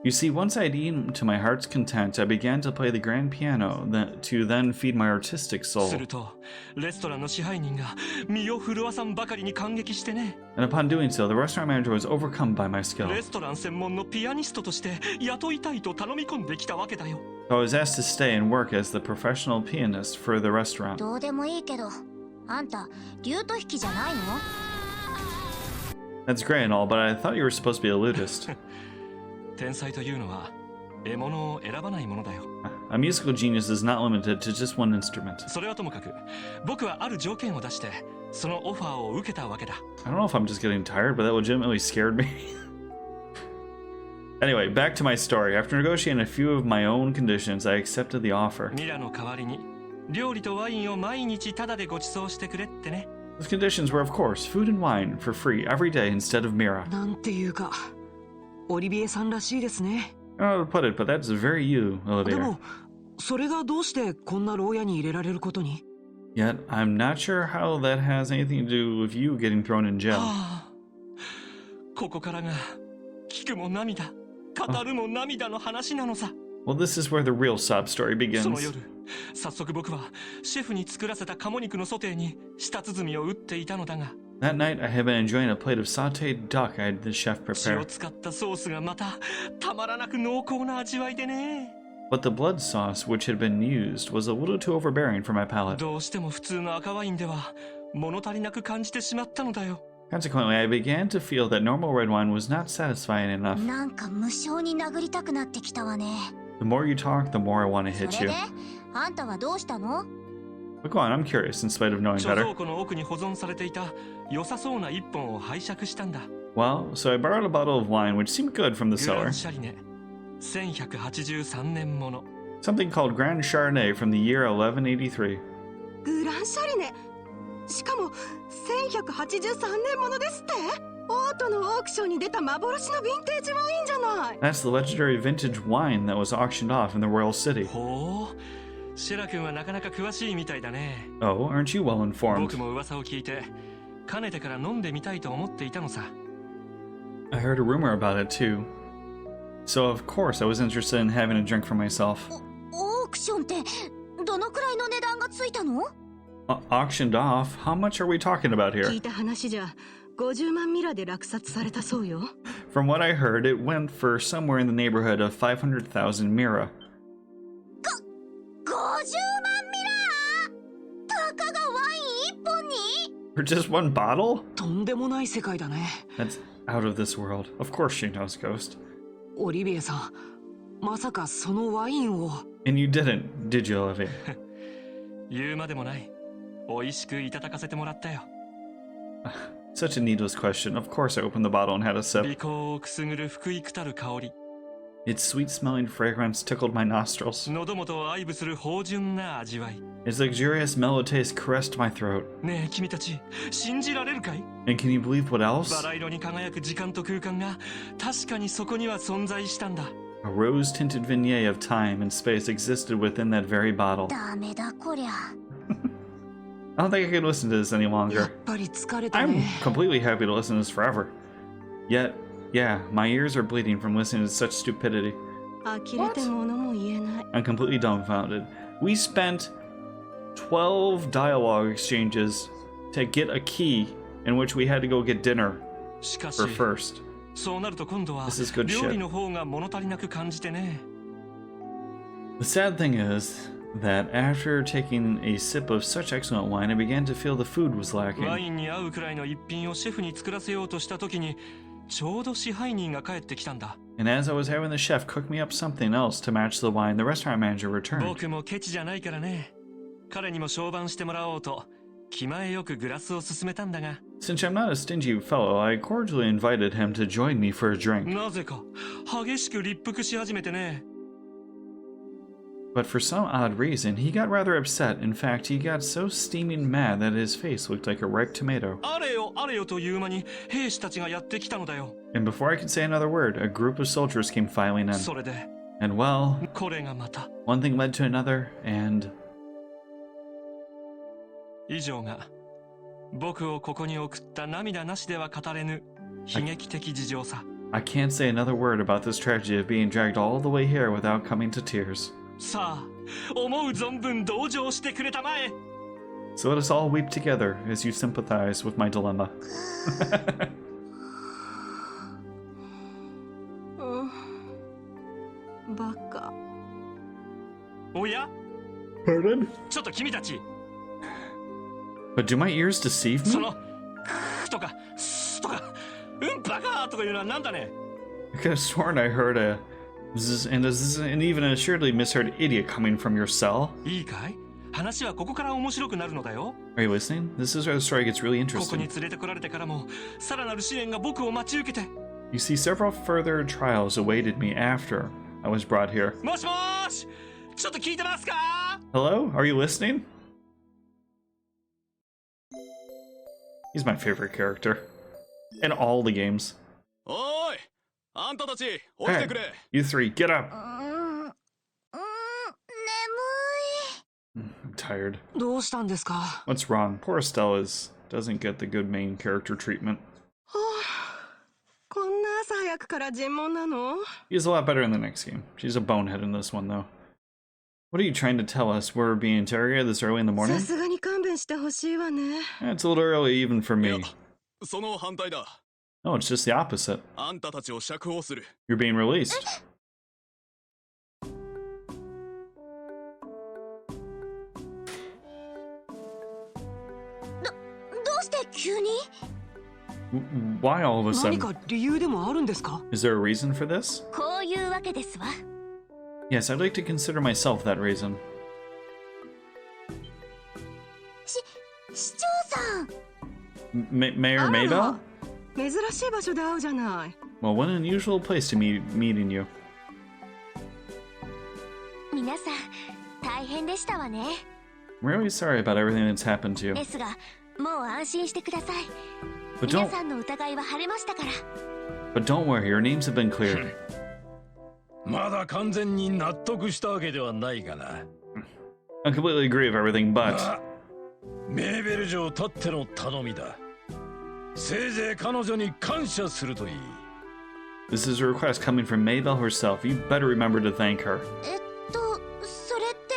You see, once I'd eaten to my heart's content, I began to play the grand piano to then feed my artistic す soul. るとレストランの支配人が身を震わさんばかりに感激してね。 And upon doing so, the restaurant manager was overcome by my skill. レストラン専門のピアニストとして雇いたいと頼み込んできたわけだよ。 So I was asked to stay and work as the professional pianist for the restaurant. どうでもいいけど、あんたリュート弾きじゃないの？ That's great and all, but I thought you were supposed to be a lutist. 天才というのは獲物を選ばないものだよ。 A musical genius is not limited to just one instrument. それはともかく、僕はある条件を出してそのオファーを受けたわけだ。 I don't know if I'm just getting tired, but that legitimately scared me. Anyway, back to my story. After negotiating a few of my own conditions, I accepted the offer. ミラの代わりに料理とワインを毎日タダでご馳走してくれってね。 Those conditions were, of course, food and wine for free every day instead of Mira. なんていうか、オリビエさんらしいですね。 I don't know how to put it, but that's very you, で Olivia. も、それがどうしてこんな牢屋に入れられることに？ Yet, I'm not sure how that has anything to do with you getting thrown in jail. はあ、ここからが聞くも涙、語るも涙の話なのさ。 Well, this is where the real sob story その begins. 夜、早速僕はシェフに作らせた鴨肉のソテーに舌鼓を打っていたのだが、 That night, I had been enjoying a plate of sauteed duck I had the chef 血 prepare. を使ったソースがまたたまらなく濃厚な味わいでね。 But the blood sauce which had been used was a little too overbearing for my palate. どうしても普通の赤ワインでは物足りなく感じてしまったのだよ。 Consequently, I began to feel that normal red wine was not satisfying enough. なんか無性に殴りたくなってきたわね。 The more you talk, the more I want to そ hit れ you. であんたはどうしたの？ But go on, I'm curious in spite of knowing 貯 better. 蔵庫の奥に保存されていた良さそうな一本を拝借したんだ。 Well, so I borrowed a bottle of wine which seemed good from the グラ cellar. ンシャリネ1183年もの。 Something called Grand Chardonnay from the year 1183. グランシャリネ。しかも1183年ものですって。オートのオークションに出た幻のヴィンテージワインじゃない。 That's the legendary vintage wine that was auctioned off in the royal city. ほう、シェラ君はなかなか詳しいみたいだね。 Oh, aren't you well informed? 僕も噂を聞いて、かねてから飲んでみたいと思っていたのさ。 I heard a rumor about it too. So of course I was interested in having a drink for myself. オークションってどのくらいの値段がついたの？ Auctioned off? How much are we talking about 聞 here? いた話じゃ50万ミラで落札されたそうよ。 From what I heard, it went for somewhere in the neighborhood of 500,000 mira. 50万ミラー！たかがワイン1本に？ For just one bottle? とんでもない世界だね。 That's out of this world. Of course she knows Ghost. オリビエさん、まさかそのワインを。 And you didn't, did you, Olivia? 言うまでもない。美味しくいただかせてもらったよ。 Such a needless question. Of course I opened the bottle and had a 鼻 sip. 孔をくすぐる福井たる香り。 Its sweet-smelling fragrance tickled my nostrils. 喉元を愛撫する芳醇な味わい。 Its luxurious mellow taste caressed my throat. ねえ君たち、信じられるかい？ And can you believe what バ else? ラ色に輝く時間と空間が確かにそこには存在したんだ。 A rose-tinted vignette of time and space existed within that very bottle. ダメだこりゃ。 I don't think I can listen to this any やっ longer. ぱり疲れた I'm ね。 completely happy to listen to this forever. Yet, yeah, my ears are bleeding from listening to such stupidity. 呆れて物も言えない。 I'm completely dumbfounded. We spent 12 dialogue exchanges to get a key in which we had to go get dinner しかし for first. そうなると今度は This is good shit. 料理の方が物足りなく感じてね。 The sad thing is that after taking a sip of such excellent wine, I began to feel the food was ワ lacking. インに合うくらいの一品をシェフに作らせようとした時にちょうど支配人が帰ってきたんだ。 And as I was having the chef cook me up something else to match the wine, the restaurant manager returned. 僕もケチじゃないからね。彼にも評判してもらおうと気前よくグラスを勧めたんだが。 Since I'm not a stingy fellow, I cordially invited him to join me for a drink. なぜか激しく立腹し始めてね。 But for some odd reason, he got rather upset. In fact, he got so steaming mad that his face looked like a ripe tomato. あれよあれよという間に兵士たちがやってきたのだよ。 And before I could say another word, a group of soldiers came filing そ in. れで And well, これがまた one thing led to another, and 以上が僕をここに送った涙なしでは語れぬ悲劇的事情さ。 I can't say another word about this tragedy of being dragged all the way here without coming to tears. さあ思う存分同情してくれたまえ。 So let us all weep together as you sympathize with my dilemma. バカ。おや Pardon? ちょっと君たち But do my ears deceive そ me? のクーとかスーとかバカとかいうのはなんだね。 I could have sworn I heard a zzz and a zzz and even an assuredly misheard idiot coming from your cell. いいかい話はここから面白くなるのだよ。 Are you listening? This is where the story gets really ここに interesting. 連れてこられてからもさらなる試練が僕を待ち受けて。 You see, several further trials awaited me after I was brought here. もしもーしちょっと聞いてますか？ Hello? Are you listening? He's my favorite character. In all the games. おーいあんたたち起きて Hey, くれ。 you three, get up! 眠 I'm tired. どうしたんですか？ What's wrong? Poor Estella doesn't get the good main character treatment. はあ、こんな朝早くから尋問なの？ She's a lot better in the next game. She's a bonehead in this one, though. What are you trying to tell us? We're being interrogated this early in the さ morning? すがに勘弁してほしいわね。 It's a little early even for いや me. その反対だ。 No, it's just the opposite. あんたたちを釈放する。 You're being released. どうして急に？ Why all of a 何 sudden? か理由でもあるんですか？ Is there a reason for this? こういうわけですわ。 Yes, I'd like to consider myself that reason. 市長さん。 Mayor あら Maybell? 珍しい場所で会うじゃない。 Well, what an unusual place to meeting you. 皆さん大変でしたわね。 I'm really sorry about everything that's happened to you. ですがもう安心してください。 But 皆 don't さんの疑いは晴れましたから。 but don't worry, your names have been cleared. まだ完全に納得したわけではないがな。 I completely agree with everything, but メーベル城たっての頼みだ。せいぜい彼女に感謝するといい。 this is a request coming from Maybell herself. You better remember to thank her. それって。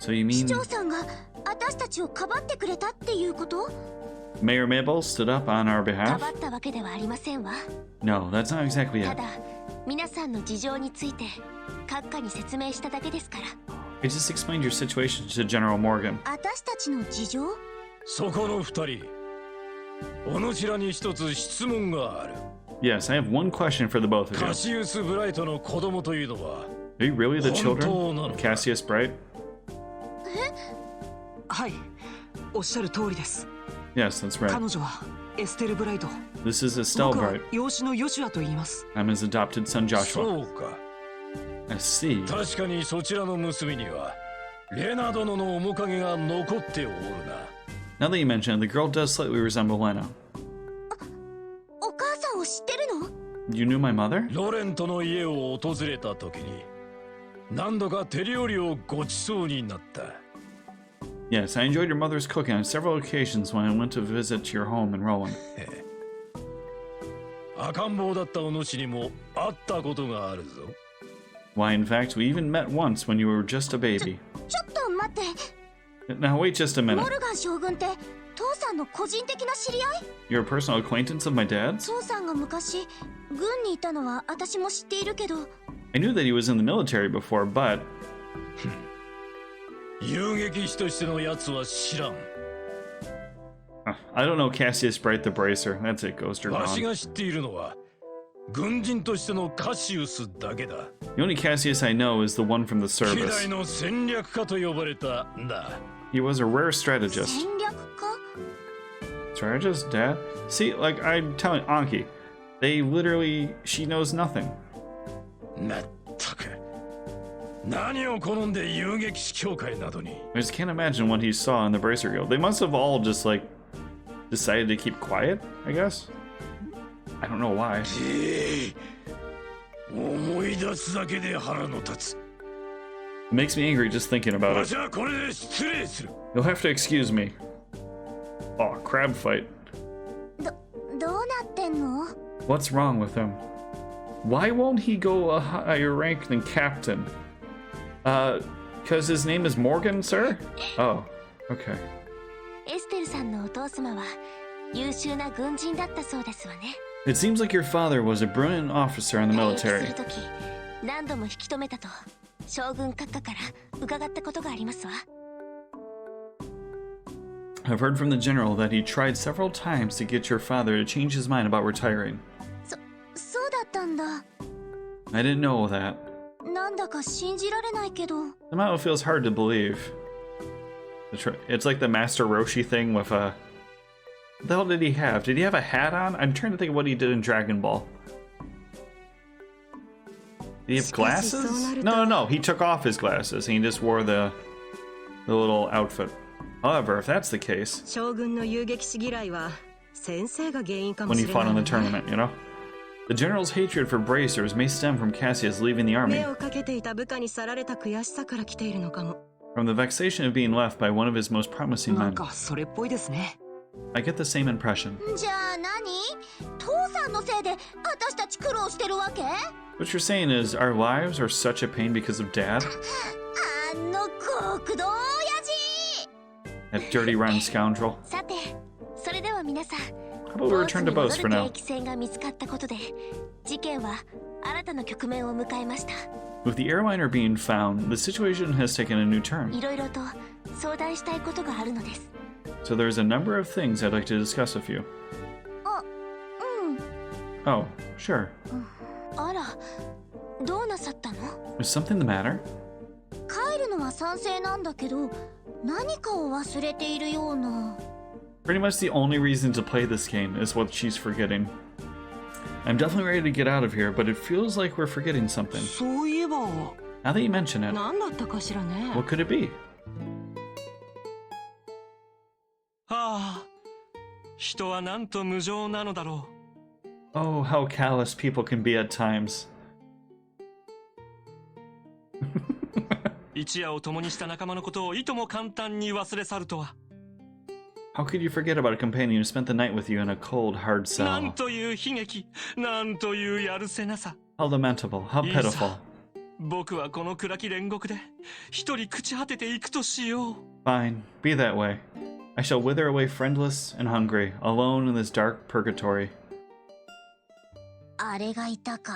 So you 市 mean 長さんが私たちをかばってくれたっていうこと？ Mayor Maybell stood up on our か behalf? ばったわけではありませんわ。 No, that's not exactly た it. だ皆さんの事情について閣下に説明しただけですから。 I just explained your situation to General Morgan. 私たちの事情？そこの二人、お主らに一つ質問がある。 Yes, I have one question for the both of カ you. シウス・ブライトの子供というのは、 Are you really the children 本当なの of か？ Cassius Bright? はい、おっしゃる通りです。 Yes, that's 彼 right. 女はエステル・ブライト。 This is Estelle 僕は Bright. 養子のヨシュアと言います。 I'm his adopted son Joshua. そうか。 I see. 確かにそちらの娘には、レナ殿の面影が残っておるな。 Now that you mention it, the girl does slightly resemble Lena. お母さんを知ってるの？ You knew my mother? ロレントの家を訪れた時に、何度か手料理をごちそうになった。 Yes, I enjoyed your mother's cooking on several occasions when I went to visit your home in Rowan. 赤ん坊だったお主にも会ったことがあるぞ。 Why, in fact, we even met once when you were just a baby. ちょっと待って。 Now, wait just a モ minute. ルガン将軍って父さんの個人的な知り合い？ You're a personal acquaintance of my dad's? 父さんが昔軍にいたのは私も知っているけど。 I knew that he was in the military before, but 遊撃士としてのやつは知らん。 I don't know Cassius Bright the Bracer. That's it, Ghost or わし gone. が知っているのは軍人としてのカシウスだけだ。 The only Cassius I know is the one from the 希 service. 代の戦略家と呼ばれたんだ。 He was a rare strategist. 戦略家？ Strategist, Dad? See, like I'm telling Anki, they literally, she knows nothing. まったく何を好んで遊撃士協会などに。 I just can't imagine what he saw in the Bracer Guild. They must have all just like decided to keep quiet, I guess. I don't know why. 思い出すだけで腹の立つ。 It makes me angry just thinking about わ it. しはこれで失礼する。 You'll have to excuse me. Oh, crab fight. どうなってんの？ What's wrong with him? Why won't he go a higher rank than captain? Because his name is Morgan, sir? Oh, okay. エステルさんのお父様は優秀な軍人だったそうですわね。 It seems like your father was a brilliant officer in the 退役す military. るとき何度も引き止めたと将軍閣下から伺ったことがありますわ。 I've heard from the general that he tried several times to get your father to change his mind about retiring. そうだったんだ。 I didn't know that. なんだか信じられないけど。 Somehow it feels hard to believe. It's like the Master Roshi thing with a... What the hell did he have? Did he have a hat on? I'm trying to think of what he did in Dragon Ball. Did he have glasses? No. He took off his glasses and he just wore the little outfit. However, if that's the case, 将軍の遊撃士嫌いは先生が原因かも when し he れ fought ない in わ the ね。 tournament, you know? The general's hatred for bracers may stem from Cassius leaving the army, 目をかけていた部下に去られた悔しさから来ているのかも。 from the vexation of being left by one of his most promising なん men. かそれっぽいですね。 I get the same impression. じゃあ何？父さんのせいで私たち苦労してるわけ？ What you're saying is our lives are such a pain because of Dad? あの極道親父！ That dirty rotten scoundrel. さて、それでは皆さん、 How about we return to Boast for 定 now? 期船が見つかったことで、事件は新たな局面を迎えました。 With the airliner being found, the situation has taken a new turn. いろいろと相談したいことがあるのです。 So there's a number of things I'd like to discuss with you. あ、うん。 Oh, sure. あら、どうなさったの？ Is something the matter? 帰るのは賛成なんだけど、何かを忘れているような。 Pretty much the only reason to play this game is what she's forgetting. I'm definitely ready to get out of here, but it feels like we're forgetting something. そういえば Now that you mention it, 何だったかしらね。 what could it be? ああ、人はなんと無情なのだろ Oh, how callous people can be at times. う。一夜を共にした仲間のことをいとも簡単に忘れ去るとは。 How could you forget about a companion who spent the night with you in a cold, hard なん cell? という悲劇、なんというやるせなさ。 How lamentable, how いいさ pitiful. 僕はこの暗き煉獄で一人朽ち果てていくとしよう。 Fine, be that way. I shall wither away friendless and hungry, alone in this dark purgatory. あれがいたか。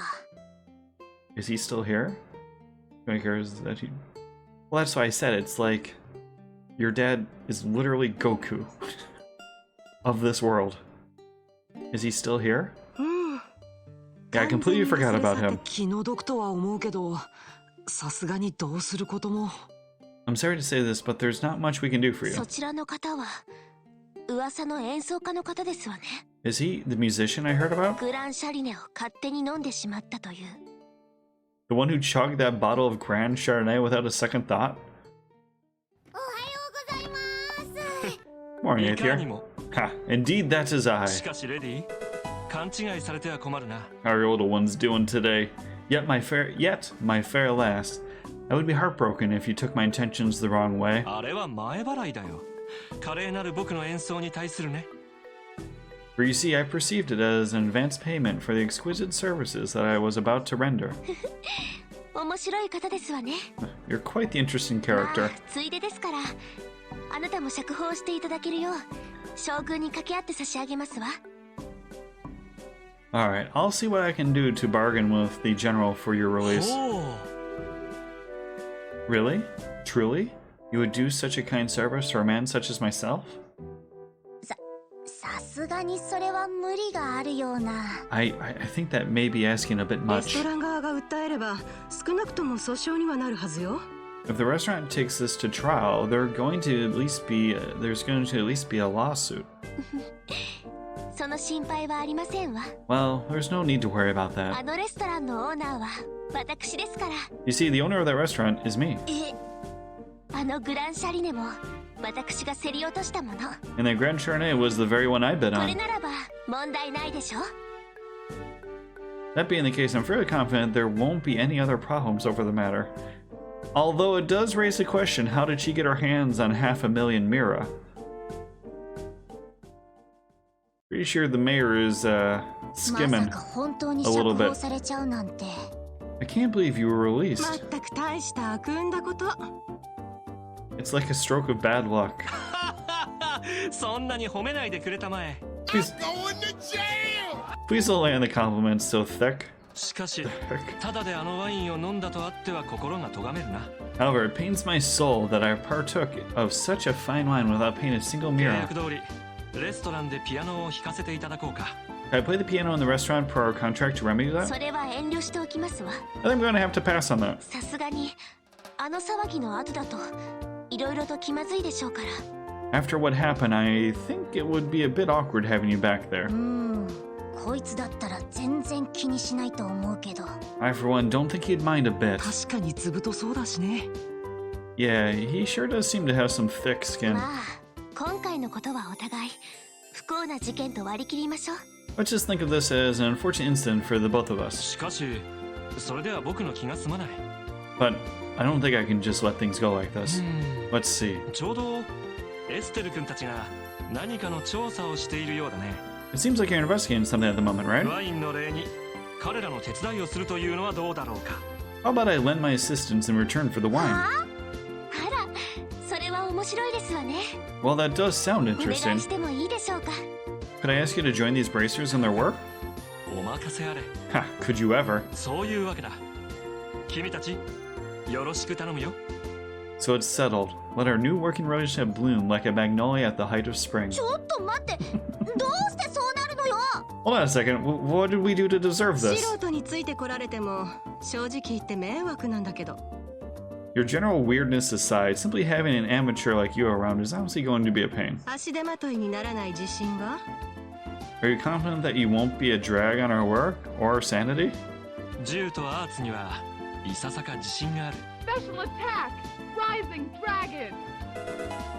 Is he still here? Is that he... Well, that's why I said it's like your dad is literally Goku of this world. Is he still here? うん。 Yeah, I completely forgot about 完全に忘れ去っ him. て気の毒とは思うけど、さすがにどうすることも。 I'm sorry to say this, but there's not much we can do for you. そちらの方は噂の演奏家の方ですわね。 Is he the musician I heard about? グランシャリネを勝手に飲んでしまったという。 The one who chugged that bottle of Grand Chardonnay without a second thought? おはようございます。 Morning, いかに Aether. も。 Ha, indeed that is I. しかしレディ、勘違いされては困るな。 How are your little ones doing today? Yet, my fair lass, I would be heartbroken if you took my intentions the wrong way. あれは前払いだよ。華麗なる僕の演奏に対するね。 For you see, I perceived it as an advance payment for the exquisite services that I was about to render. 面白い方ですわね。 You're quite the interesting ま character. あついでですから、あなたも釈放していただけるよう将軍に掛け合って差し上げますわ。 Alright, I'll see what I can do to bargain with the general for your release. Really? Truly? You would do such a kind service for a man such as myself? さすがにそれは無理があるような。 I think that may be asking a bit レス much. トラン側が訴えれば少なくとも訴訟にはなるはずよ。 If the restaurant takes this to trial, there's going to at least be a lawsuit. その心配はありませんわ。 Well, there's no need to worry about あ that. のレストランのオーナーは私ですから。 You see, the owner of that restaurant is me. あのグランシャリネも私が競り落としたもの。 And that Grand Chardonnay was the very one I bid これ on. ならば問題ないでしょ。 That being the case, I'm fairly confident there won't be any other problems over the matter. Although it does raise the question, how did she get her hands on 500,000 Mira? Pretty sure the mayor is ま skimming さか本当に a 釈 little 放 bit. されちゃうなんて。 I can't believe you were released. まったく大した悪運だこと。 It's like a stroke of bad luck. そんなに褒めないでくれたまえ。 Please don't land the compliments so thick. しかし、ただであのワインを飲んだとあっては心が咎めるな。 However, it pains my soul that I partook of such a fine wine without paying a single 契 Mira. 約通り、レストランでピアノを弾かせていただこうか。 Can I play the piano in the restaurant per our contract to remedy that? それは遠慮しておきますわ。 I think I'm gonna have to pass on that. さすがにあの騒ぎの後だといろいろと気まずいでしょうから。 After what happened, I think it would be a bit awkward having you back there. こいつだったら全然気にしないと思うけど。 I, for one, don't think he'd mind a bit. 確かにずぶとそうだしね。 Yeah, he sure does seem to have some thick skin. まあ今回のことはお互い不幸な事件と割り切りましょう。 Let's just think of this as an unfortunate incident for the both of us. しかし、それでは僕の気が済まない。 But I don't think I can just let things go like this. Let's see. ちょうどエステル君たちが何かの調査をしているようだね。 It seems like you're investigating something at the moment, right? ワインの例に彼らの手伝いをするというのはどうだろうか。 How about I lend my assistance in return for the wine? あら、それは面白いですわね。 Well, that does sound お願 interesting. いしてもいいでしょうか。 Could I ask you to join these bracers in their work? お任せあれ。 Ha, could you ever? そういうわけだ。君たち、よろしく頼むよ。 So it's settled. Let our new working relationship bloom like a magnolia at the height of spring. ちょっと待って、どうしてそうなるのよ。 Hold on a second. What did we do to deserve 素 this? 人についてこられても正直言って迷惑なんだけど。 Your general weirdness aside, simply having an amateur like you around is honestly going to be a pain. 足手まといにならない自信は？ Are you confident that you won't be a drag on our work or our sanity? 銃とアーツにはいささか自信がある。 Special attack! Rising Dragon!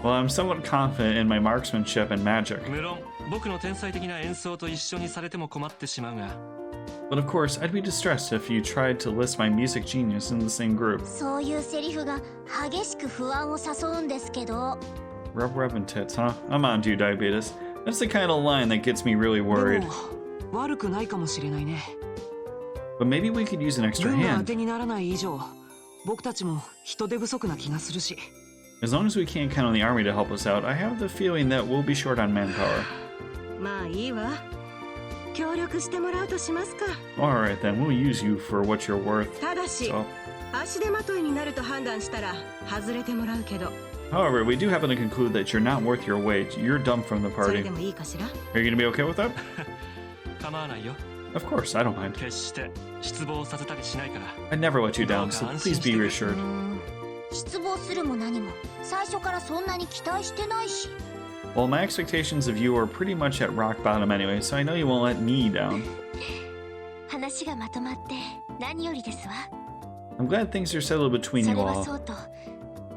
Well, I'm somewhat confident in my marksmanship and magic. 無論、僕の天才的な演奏と一緒にされても困ってしまうが。 But of course, I'd be distressed if you tried to list my music genius in the same group. そういうセリフが激しく不安を誘うんですけど。 Rub and tits, huh? I'm on to you, diabetes. That's the kind of line that gets me really で worried. も悪くないかもしれないね。 But maybe we could use an extra 軍が当 hand. てにならない以上、僕たちも人手不足な気がするし。 As long as we can't count on the army to help us out, I have the feeling that we'll be short on manpower. まあいいわ。協力してもらうとしますか。 Alright then, we'll use you for what you're worth. ただし、 So, 足手まといになると判断したら外れてもらうけど。 however, we do happen to conclude that you're not worth your weight. You're dumped from the それ party. でもいいかしら？ Are you gonna be okay with that? 構わないよ。 Of course, I don't mind. 決して失望させたりしないから。 I'd never let you down, so please be reassured. 失望するも何も最初からそんなに期待してないし。 Well, my expectations of you are pretty much at rock bottom anyway, so I know you won't let me down. 話がまとまって何よりですわ。 I'm glad things are settled between そ you れは all. そうと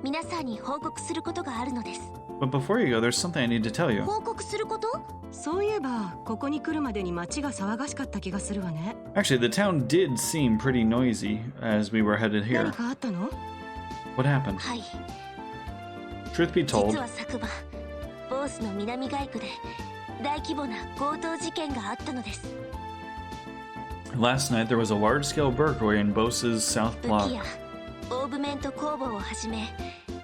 皆さんに報告することがあるのです。 But before you go, there's something I need to tell you. 報告すること？そういえばここに来るまでに街が騒がしかった気がするわね。 Actually, the town did seem pretty noisy as we were headed 何 here. かあったの？ What happened? はい。 Truth be 実 told, は昨晩ボースの南街区で大規模な強盗事件があったのです。 last night there was a large-scale burglary in Bose's South 武 Block. 器やオーブメント工房をはじめ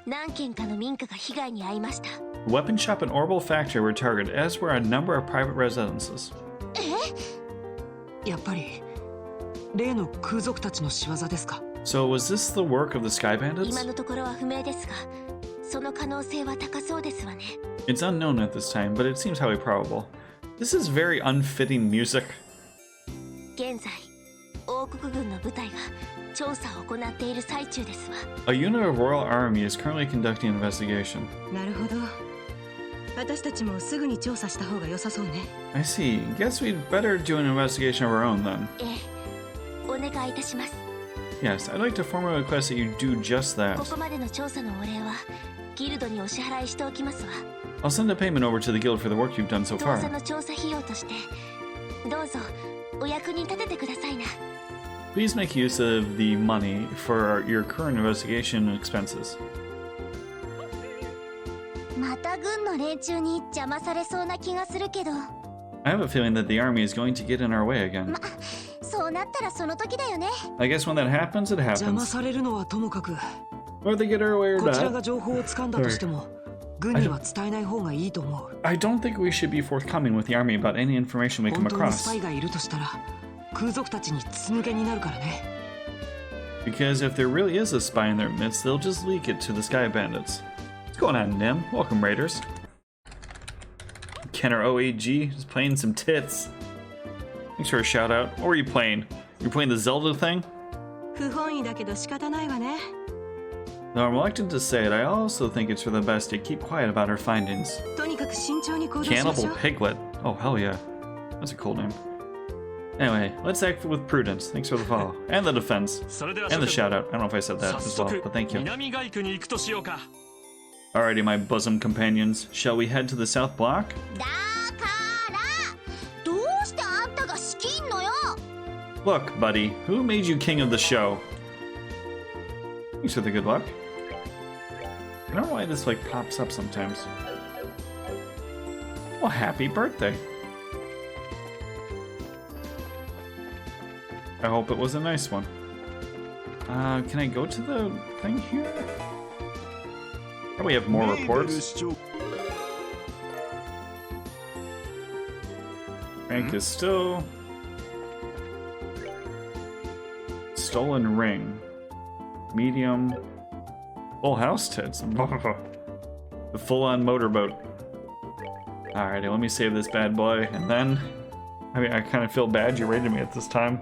何軒かの民家が被害に遭いました。The weapon shop and orbital factory were targeted, as were a number of private residences. やっぱり例の空賊たちの仕業ですか？ So was this the work of the Sky 今 Bandits? のところは不明ですが、その可能性は高そうですわね。 It's unknown at this time, but it seems highly probable. This is very unfitting music. 現在、王国軍の部隊が調査を行っている最中ですわ。 A unit of Royal Army is currently conducting an investigation. なるほど。私たちもすぐに調査した方が良さそうね。 I see. Guess we'd better do an investigation of our own then. ええ、お願いいたします。 Yes, I'd like to formally request that you do just that. ここまでの調査のお礼はギルドにお支払いしておきますわ。 I'll send a payment over to the guild for the work you've done so 当 far. 座の調査費用としてどうぞお役に立ててくださいな。 Please make use of the money for your current investigation expenses. また軍の連中に邪魔されそうな気がするけど。 I have a feeling that the army is going to get in our way again. そうなったらその時だよね。 I guess when that happens, it 邪魔 happens. されるのはともかく、 Whether they get our way or こちらが not, 情報を掴んだとしても、軍には伝えない方がいいと思う。 I don't think we should be forthcoming with the army about any information we 本 come 当にス across. パイがいるとしたら、空賊たちに筒抜けになるからね。 Because if there really is a spy in their midst, they'll just leak it to the Sky Bandits. What's going on, Nim? Welcome, Raiders. Kenner OAG, just playing some tits. Thanks for a shout out. What were you playing? You're playing the Zelda thing? 不本意だけど仕方ないわね。 Though I'm reluctant to say it, I also think it's for the best to keep quiet about our findings. とにかく慎重に行動しまし Cannibal ょう。 Piglet. Oh, hell yeah. That's a cool name. Anyway, let's act with prudence. Thanks for the follow. And the defense. それでは And the shout out. I don't know if I said that 早 as 速 well, but thank you. 南街区に行くとしようか。 Alrighty, my bosom companions. Shall we head to the south block? だからどうしてあんたが仕切んのよ。 Look, buddy, who made you king of the show? Thanks for the good luck. I don't know why this like pops up sometimes. Well, happy birthday. I hope it was a nice one. Can I go to the thing here? Probably have more reports. Rank is still... Stolen ring. Medium. Full house tits. The full-on motorboat. Alrighty, let me save this bad boy, and then... I mean, I kind of feel bad you raided me at this time.